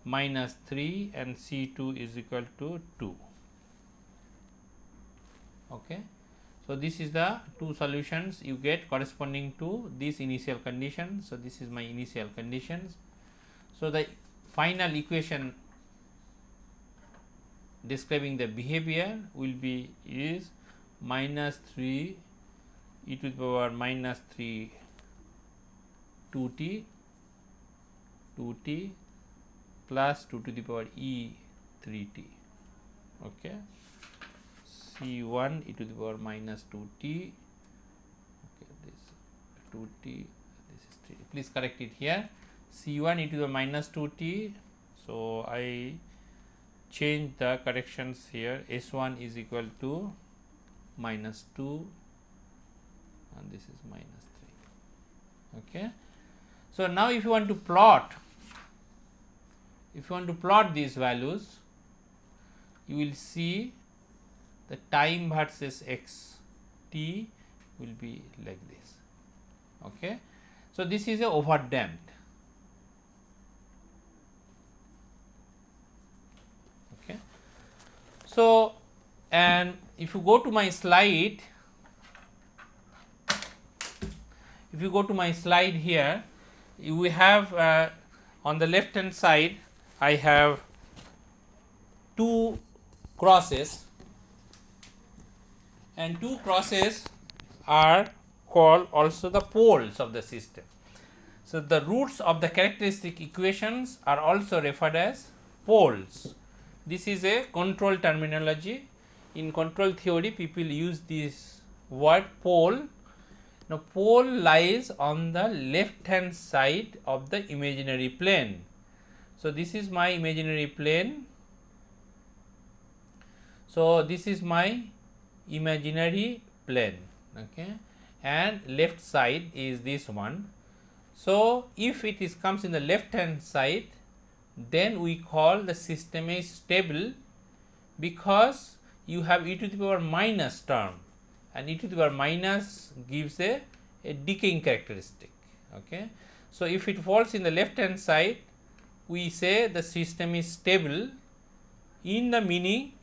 minus 3 and C2 is equal to 2. Okay. So, this is the two solutions you get corresponding to this initial condition. So, this is my initial conditions. So, the final equation describing the behavior will be is minus 3 e to the power minus 3 2t plus 2 to the power e 3t. Okay. C1 e to the power minus 2t, okay, this 2t, this is 3. Please correct it here. C1 e to the minus 2t. So, I change the corrections here. S1 is equal to minus 2 and this is minus 3. Okay. So, now if you want to plot, these values, you will see the time versus x t will be like this. Okay. So, this is a overdamped. Okay. So, and if you go to my slide, here, we have on the left hand side, I have two crosses, and two crosses are called also the poles of the system. So, the roots of the characteristic equations are also referred as poles. This is a control terminology. In control theory, people use this word pole. Now, pole lies on the left hand side of the imaginary plane. So, this is my imaginary plane. So, this is my imaginary plane, okay, and left side is this one. So, if it is comes in the left hand side, then we call the system is stable, because you have e to the power minus term, and e to the power minus gives a decaying characteristic. Okay. So, if it falls in the left hand side, we say the system is stable, in the meaning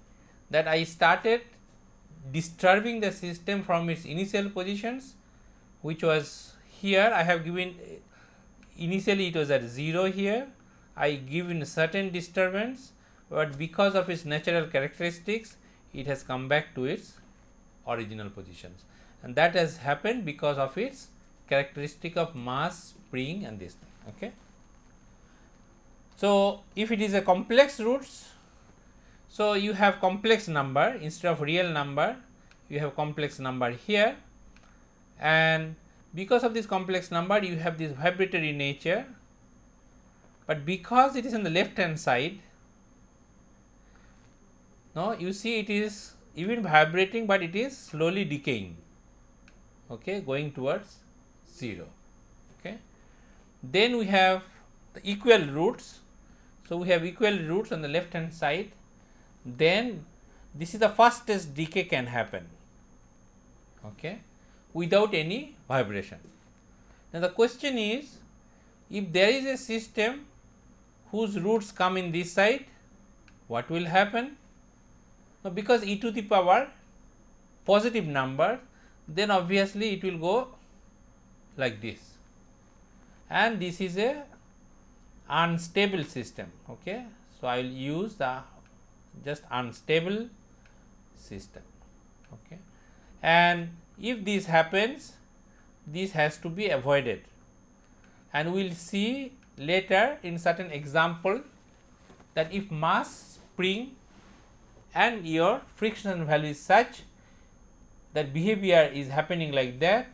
that I started disturbing the system from its initial positions, which was here. I have given initially it was at 0 here. I given certain disturbance, but because of its natural characteristics, it has come back to its original positions, and that has happened because of its characteristic of mass, spring, and this thing. Okay. So, if it is a complex roots, so you have complex number instead of real number, you have complex number here, and because of this complex number you have this vibratory nature, but because it is on the left hand side, now you see it is even vibrating, but it is slowly decaying, okay, going towards 0. Okay. Then we have the equal roots. So we have equal roots on the left hand side. Then this is the fastest decay can happen, okay, without any vibration. Now the question is, if there is a system whose roots come in this side, what will happen? Now because e to the power positive number, then obviously it will go like this, and this is a unstable system, okay. So I will use the just unstable system, okay. And if this happens, this has to be avoided, and we will see later in certain example that if mass spring and your friction value is such that behavior is happening like that,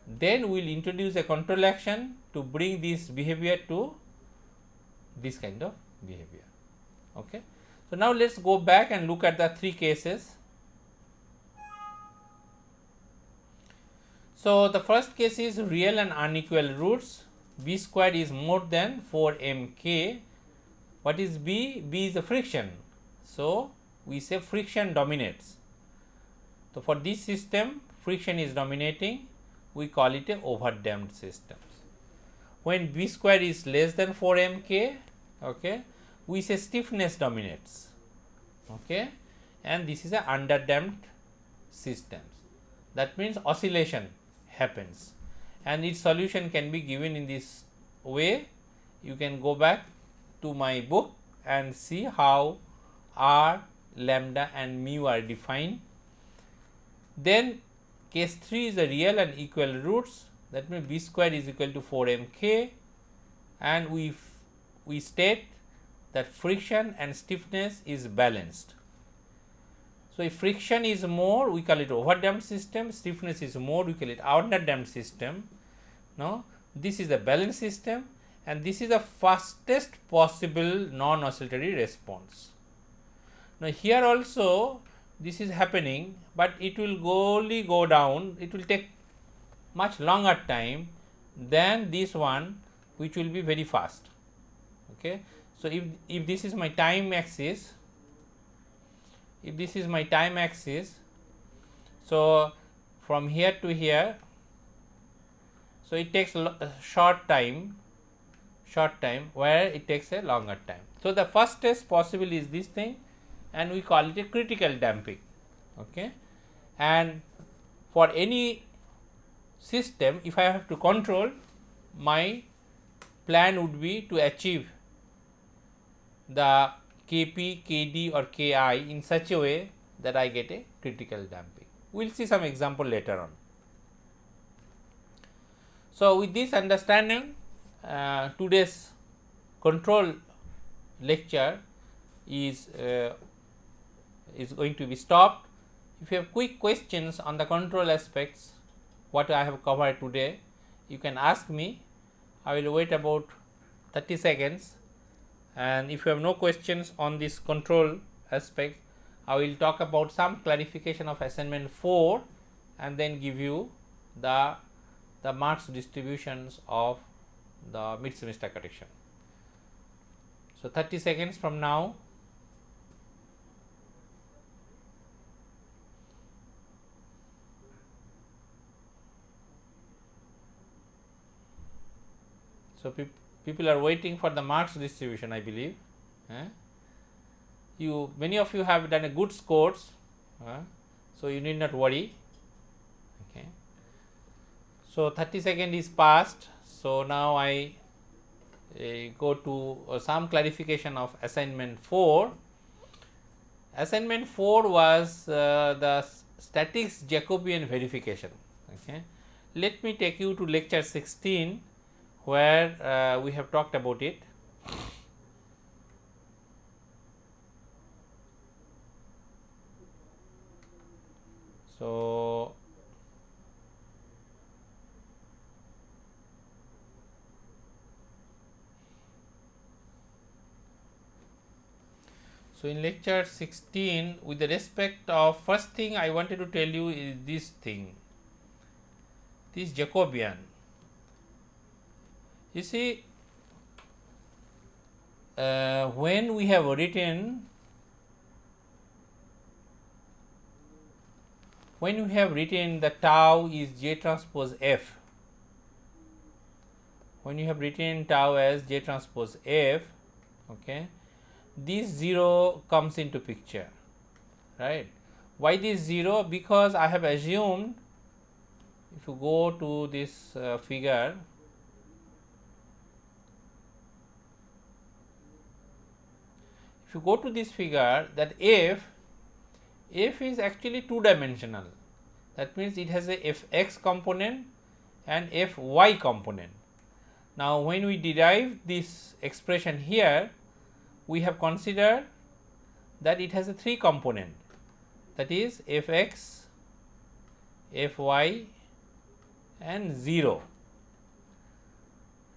then we will introduce a control action to bring this behavior to this kind of behavior, okay. So now let us go back and look at the 3 cases. So the first case is real and unequal roots. B squared is more than 4mk. What is B? B is the friction. So we say friction dominates. So for this system, friction is dominating. We call it a overdamped system. When B square is less than 4mk, okay, we say stiffness dominates, okay, and this is a underdamped system. That means oscillation happens, and its solution can be given in this way. You can go back to my book and see how R, lambda and mu are defined. Then case 3 is the real and equal roots. That means B square is equal to 4mk, and we state that friction and stiffness is balanced. So if friction is more, we call it overdamped system, stiffness is more, we call it underdamped system. Now this is the balanced system, and this is the fastest possible non-oscillatory response. Now here also this is happening, but it will only go down, it will take much longer time than this one, which will be very fast, okay. So if this is my time axis, so from here to here, so it takes a short time, where it takes a longer time. So the fastest possible is this thing, and we call it a critical damping, okay. And for any system, if I have to control, my plan would be to achieve the Kp, Kd or Ki in such a way that I get a critical damping. We will see some example later on. So with this understanding, today's control lecture is going to be stopped. If you have quick questions on the control aspects, what I have covered today, you can ask me. I will wait about 30 seconds, and if you have no questions on this control aspect, I will talk about some clarification of assignment 4 and then give you the marks distributions of the mid semester correction. So 30 seconds from now. So people are waiting for the marks distribution, I believe. Many of you have done a good scores, so you need not worry. Okay. So 30 seconds is passed. So now I go to some clarification of assignment 4. Assignment 4 was the statics Jacobian verification. Okay. Let me take you to lecture 16, where we have talked about it. So So, in lecture 16, with the respect of first thing I wanted to tell you is this thing, this Jacobian. You see, when we have written the tau is J transpose F, when you have written tau as J transpose F, okay, this 0 comes into picture, right? Why this 0? Because I have assumed, if you go to this figure, that F is actually two dimensional. That means it has a Fx component and Fy component. Now, when we derive this expression here, we have considered that it has a three component, that is Fx, Fy and 0.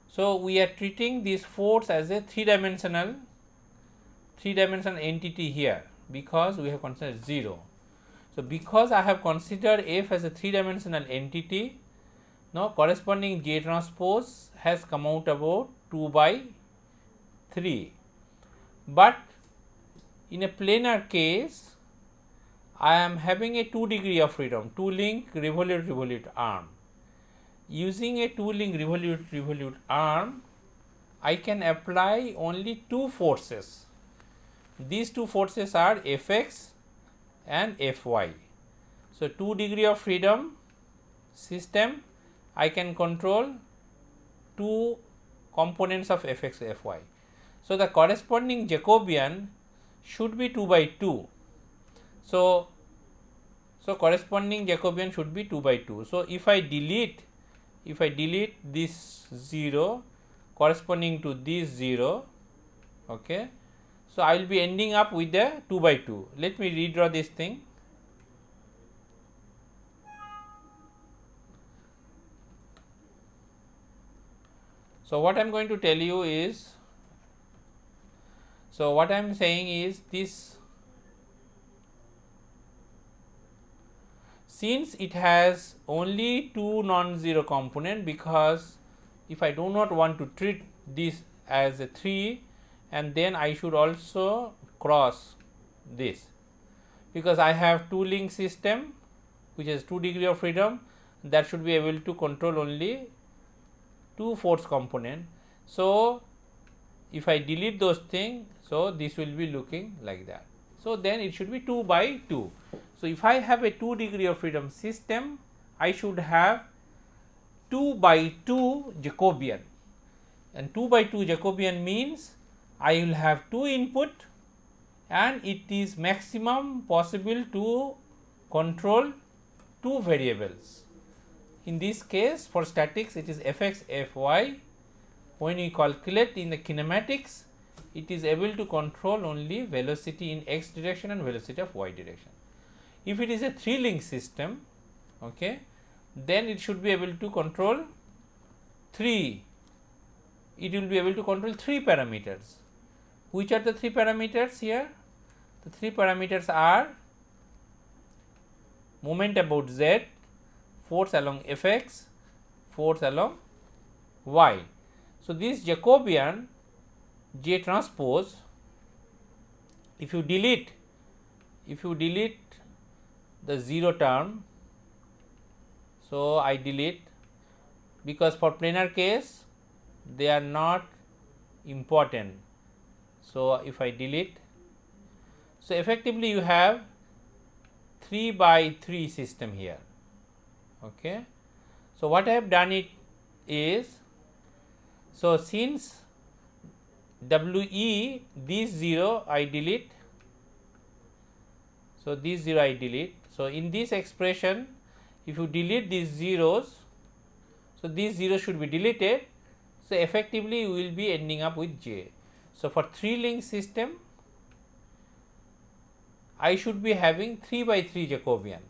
So, we are treating this force as a three dimensional entity here, because we have considered 0. So, because I have considered F as a three dimensional entity, now corresponding J transpose has come out about 2 by 3. But in a planar case, I am having a 2 degree of freedom, 2 link revolute arm. Using a 2 link revolute arm, I can apply only two forces. These two forces are Fx and Fy. So, 2 degree of freedom system, I can control two components of Fx, Fy. So, the corresponding Jacobian should be 2 by 2. So, corresponding Jacobian should be 2 by 2. So, if I delete this 0 corresponding to this 0, okay, so I will be ending up with the 2 by 2. Let me redraw this thing. So, what I am going to tell you is, so what I am saying is this, since it has only two non-zero component, because if I do not want to treat this as a 3, and then I should also cross this, because I have two link system which has 2 degree of freedom, that should be able to control only two force component. So, if I delete those things, so this will be looking like that. So, then it should be 2 by 2. So, if I have a 2 degree of freedom system, I should have 2 by 2 Jacobian, and 2 by 2 Jacobian means I will have two input, and it is maximum possible to control two variables. In this case, for statics it is Fx, Fy. When we calculate in the kinematics, it is able to control only velocity in x direction and velocity of y direction. If it is a 3 link system, okay, then it should be able to control 3. It will be able to control 3 parameters. Which are the 3 parameters here? The 3 parameters are moment about z, force along Fx, force along y. So, this Jacobian J transpose, if you delete the 0 term, so I delete, because for planar case they are not important. So, if I delete, so effectively you have 3 by 3 system here, okay. So, what I have done it is, so since WE, this 0 I delete, so this 0 I delete. So, in this expression, if you delete these zeros, so these zeros should be deleted. So, effectively you will be ending up with J. So, for 3 link system, I should be having 3 by 3 Jacobian,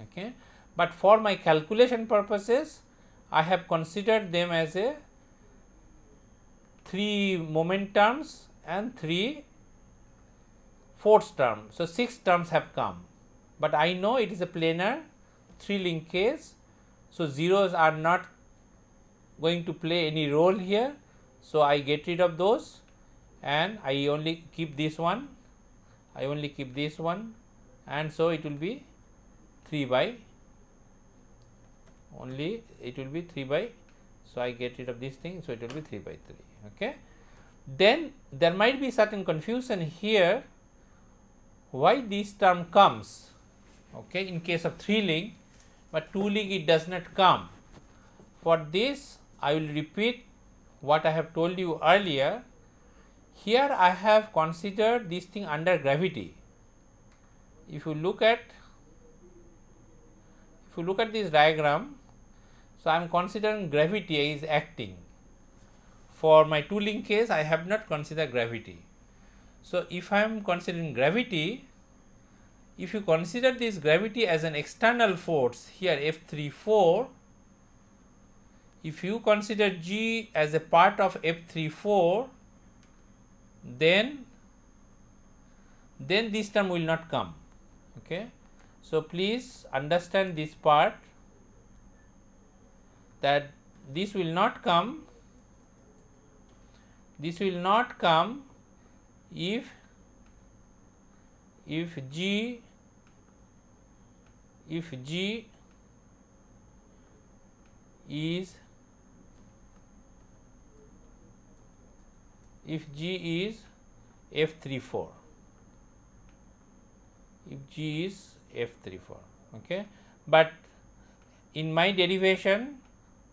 okay. But for my calculation purposes, I have considered them as a 3 moment terms and 3 fourth term. So 6 terms have come, but I know it is a planar 3 link case. So zeros are not going to play any role here. So I get rid of those and I only keep this one. I only keep this one, and so it will be 3 by only it will be 3 by. So I get rid of this thing. So it will be 3 by 3. Okay. Then there might be certain confusion here why this term comes, okay, in case of 3 link, but 2 link it does not come. For this I will repeat what I have told you earlier. Here I have considered this thing under gravity. If you look at this diagram, so I am considering gravity is acting. For my 2 link case I have not considered gravity. So if I am considering gravity, if you consider this gravity as an external force here F34, if you consider G as a part of F34, then this term will not come. Okay. So please understand this part, that this will not come. This will not come if G is F34. If G is F34, okay. But in my derivation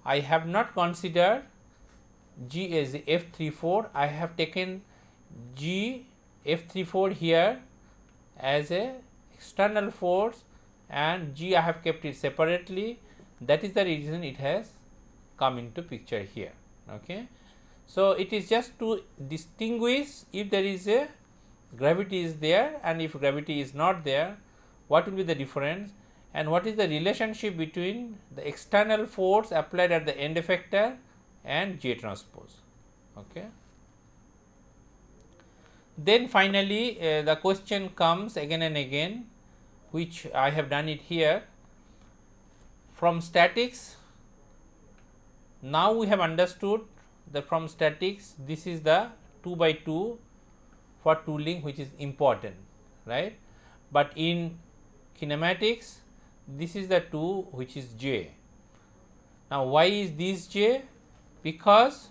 I have not considered G as F34. I have taken G F34 here as a external force, and G I have kept it separately. That is the reason it has come into picture here. Okay. So it is just to distinguish if there is a gravity is there and if gravity is not there, what will be the difference and what is the relationship between the external force applied at the end effector and J transpose. Okay. Then finally the question comes again and again, which I have done it here. From statics, now we have understood that from statics this is the 2 by 2 for 2 link, which is important, right? But in kinematics this is the 2 which is J. Now why is this J? Because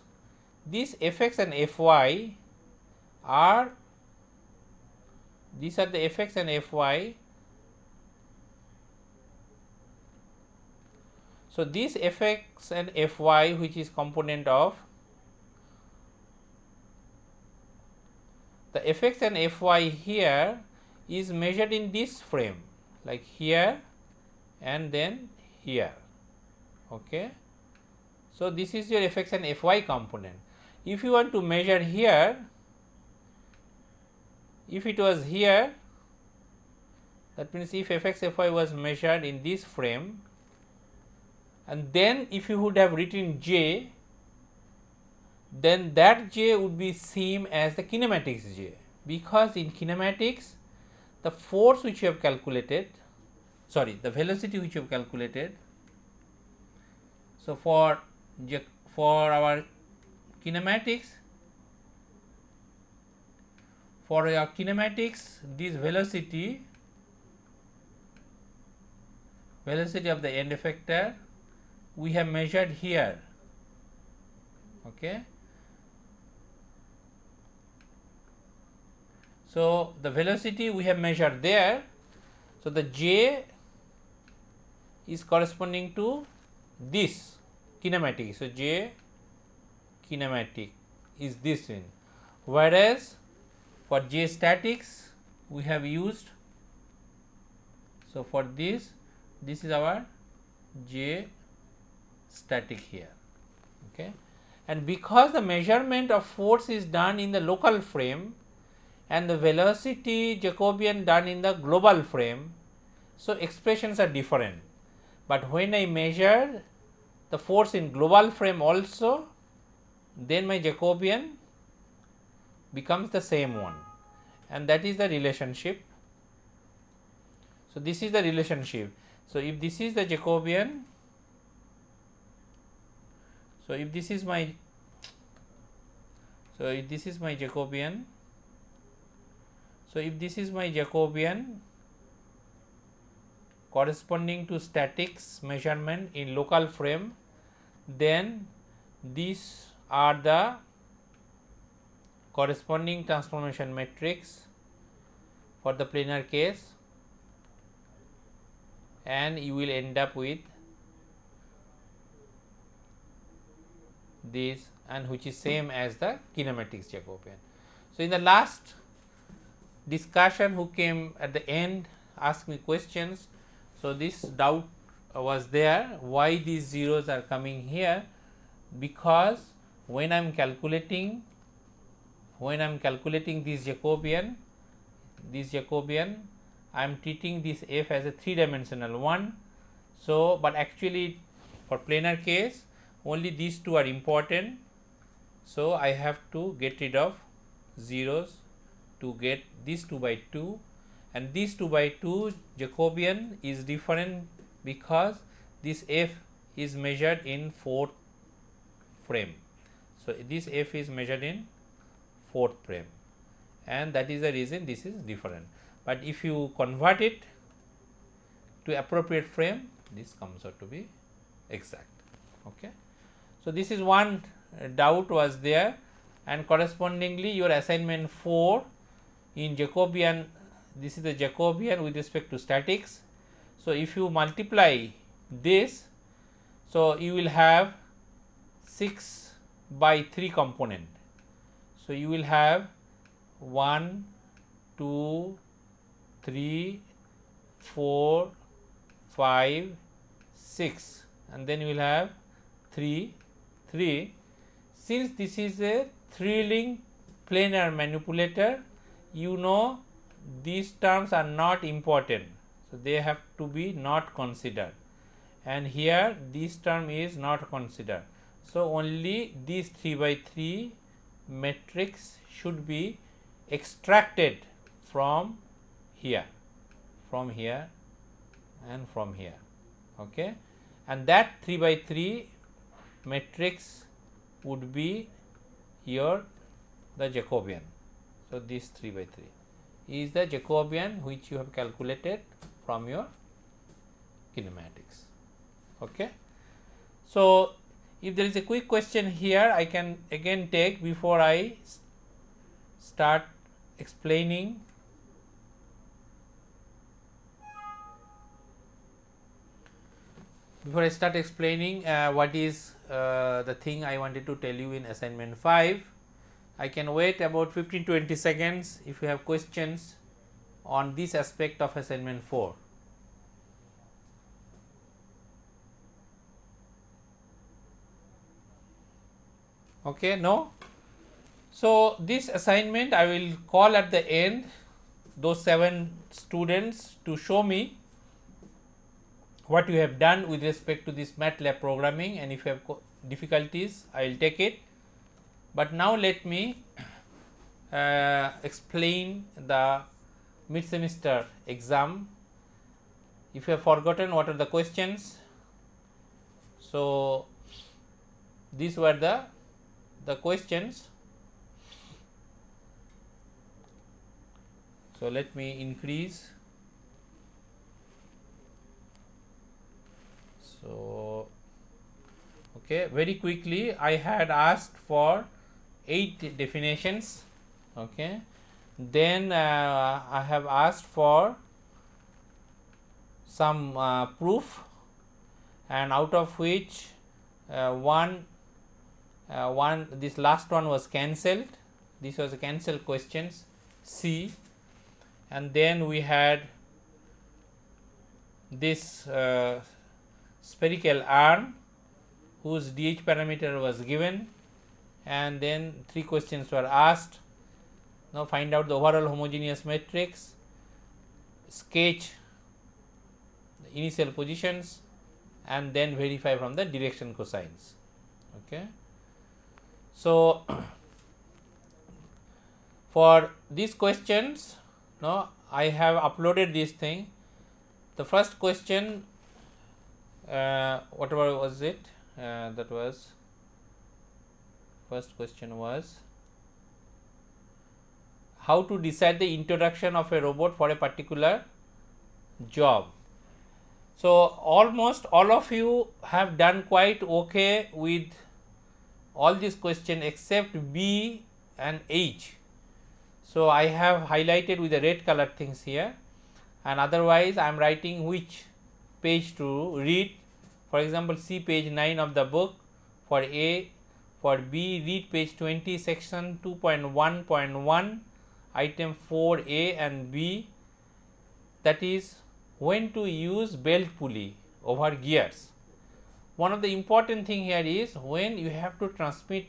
these Fx and Fy are, these are the Fx and Fy. So this Fx and Fy, which is component of the Fx and Fy here, is measured in this frame, like here and then here. Okay. So this is your Fx and Fy component. If you want to measure here, if it was here, that means if Fx Fy was measured in this frame, and then if you would have written J, then that J would be same as the kinematics J, because in kinematics the force which you have calculated, sorry, the velocity which you have calculated. So for our kinematics, for your kinematics, this velocity of the end effector we have measured here. Okay. So the velocity we have measured there. So the J is corresponding to this kinematic. So J kinematic is this one, whereas for J statics we have used, so for this is our J static here. Okay. And because the measurement of force is done in the local frame and the velocity Jacobian done in the global frame, so expressions are different. But when I measure the force in global frame also, then my Jacobian becomes the same one. and that is the relationship. So, this is the relationship. So, if this is the Jacobian, so if this is my Jacobian, so if this is my Jacobian corresponding to statics measurement in local frame, then these are the corresponding transformation matrix for the planar case, and you will end up with this, and which is same as the kinematics Jacobian. So, in the last discussion, who came at the end asked me questions. So, this doubt was there, why these zeros are coming here, because when I am calculating this Jacobian, I am treating this f as a 3-dimensional one. So, but actually for planar case only these two are important. So, I have to get rid of zeros to get this 2 by 2, and this 2 by 2 Jacobian is different because this f is measured in 4th frame. So, this f is measured in 4th frame, and that is the reason this is different. But if you convert it to appropriate frame, this comes out to be exact. Okay. So, this is one doubt was there, and correspondingly your assignment 4 in Jacobian, this is the Jacobian with respect to statics. So, if you multiply this, so you will have 6 by 3 component. So, you will have 1, 2, 3, 4, 5, 6, and then you will have 3. Since this is a 3-link planar manipulator, you know these terms are not important. So, they have to be not considered, and here this term is not considered. So, only these 3 by 3 matrix should be extracted from here and from here. Okay. And that 3 by 3 matrix would be the Jacobian. So, this 3 by 3 is the Jacobian which you have calculated from your kinematics. Okay. So, if there is a quick question here, I can again take before I start explaining. What is the thing I wanted to tell you in assignment 5, I can wait about 15-20 seconds if you have questions on this aspect of assignment 4. Okay, no? So, this assignment I will call at the end those 7 students to show me what you have done with respect to this MATLAB programming, and if you have difficulties I will take it. But now let me explain the mid semester exam. If you have forgotten what are the questions, so these were the questions. So, let me increase. So, okay, very quickly I had asked for 8 definitions. Okay. Then I have asked for some proof, and out of which this last one was cancelled. This was a cancelled questions C, and then we had this spherical arm whose DH parameter was given, and then 3 questions were asked. Now, find out the overall homogeneous matrix, sketch the initial positions, and then verify from the direction cosines. Okay. So, For these questions, no, I have uploaded this thing. The first question, whatever was it, that was first question was how to decide the introduction of a robot for a particular job. So almost all of you have done quite okay with all these questions except B and H. So I have highlighted with the red color things here, and otherwise I am writing which page to read. For example, see page 9 of the book for A. For B, read page 20, section 2.1.1, item 4A and B, that is when to use belt pulley over gears. One of the important thing here is when you have to transmit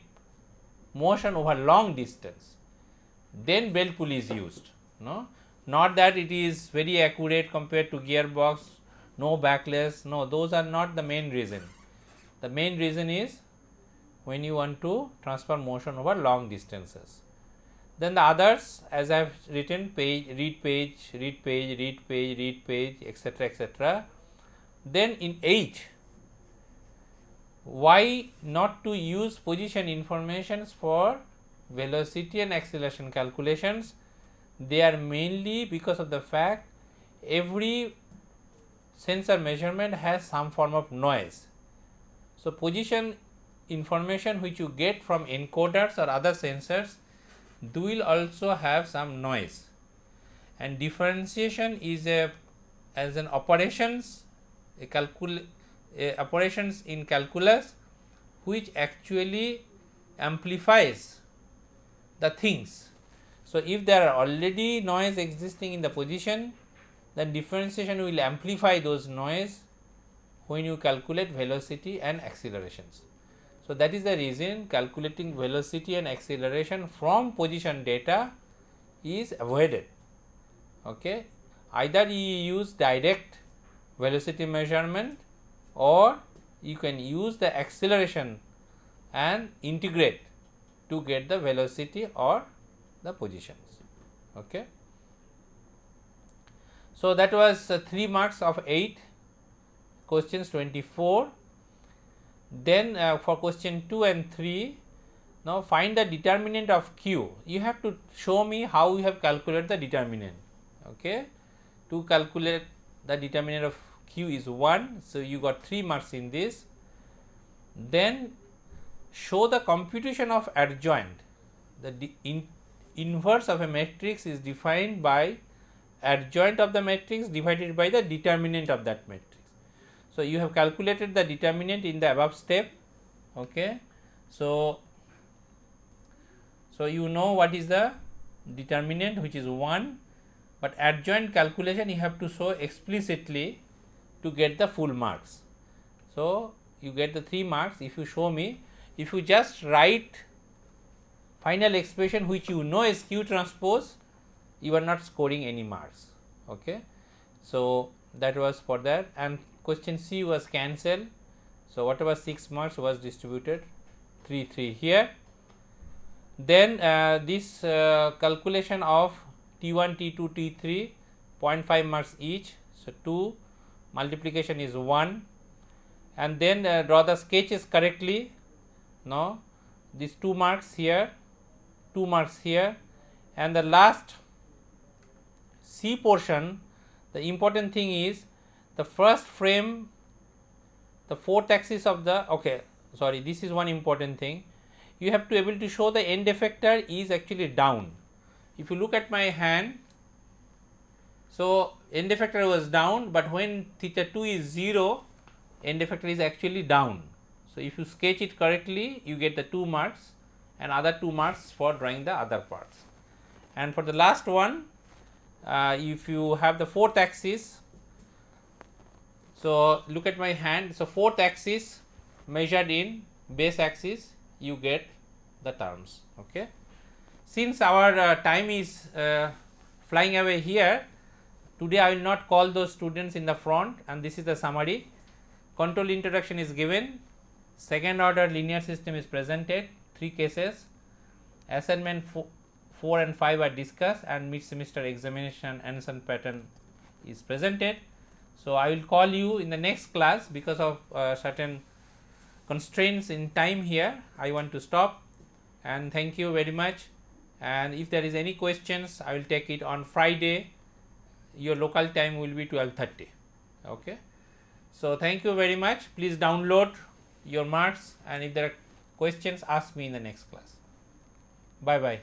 motion over long distance, then belt pulley is used. No, not that it is very accurate compared to gearbox, no backlash, no, those are not the main reason. The main reason is when you want to transfer motion over long distances. Then the others, as I have written, page, read page, read page, read page, read page, etc., etc. Then in H, why not to use position informations for velocity and acceleration calculations? They are mainly because of the fact every sensor measurement has some form of noise. So position information which you get from encoders or other sensors, they will also have some noise, and differentiation is as an operations operations in calculus which actually amplifies the things. So if there are already noise existing in the position, then differentiation will amplify those noise when you calculate velocity and accelerations. So that is the reason calculating velocity and acceleration from position data is avoided. Okay, either you use direct velocity measurement or you can use the acceleration and integrate to get the velocity or the positions. Okay. So that was 3 marks of 8, questions 24. Then for question 2 and 3, now find the determinant of Q. You have to show me how you have calculated the determinant. Okay, to calculate the determinant of Q is 1, so you got 3 marks in this. Then show the computation of adjoint. The inverse of a matrix is defined by adjoint of the matrix divided by the determinant of that matrix. So you have calculated the determinant in the above step. Okay, so you know what is the determinant, which is 1, but adjoint calculation you have to show explicitly to get the full marks. So you get the 3 marks if you show me. If you just write final expression which you know is Q transpose, you are not scoring any marks. Okay, so that was for that, and question C was cancelled. So whatever 6 marks was distributed 3 here. Then this calculation of T1, T2, T3, 0.5 marks each. So 2 multiplication is 1, and then draw the sketches correctly. Now these 2 marks here, 2 marks here, and the last C portion, the important thing is the first frame, the 4th axis of the, okay, sorry, this is one important thing. You have to able to show the end effector is actually down. If you look at my hand, so end effector was down, but when theta 2 is 0, end effector is actually down. So if you sketch it correctly, you get the 2 marks and other 2 marks for drawing the other parts. And for the last one, if you have the 4th axis, so look at my hand, so 4th axis measured in base axis, you get the terms. Okay. Since our time is flying away here, today I will not call those students in the front, and this is the summary. Control introduction is given, second order linear system is presented, 3 cases, assignment 4 and 5 are discussed and mid semester examination answer pattern is presented. So, I will call you in the next class because of certain constraints in time here. I want to stop, and thank you very much. And if there is any questions, I will take it on Friday. Your local time will be 12:30. Okay. So, thank you very much. Please download your marks, and if there are questions, ask me in the next class. Bye bye.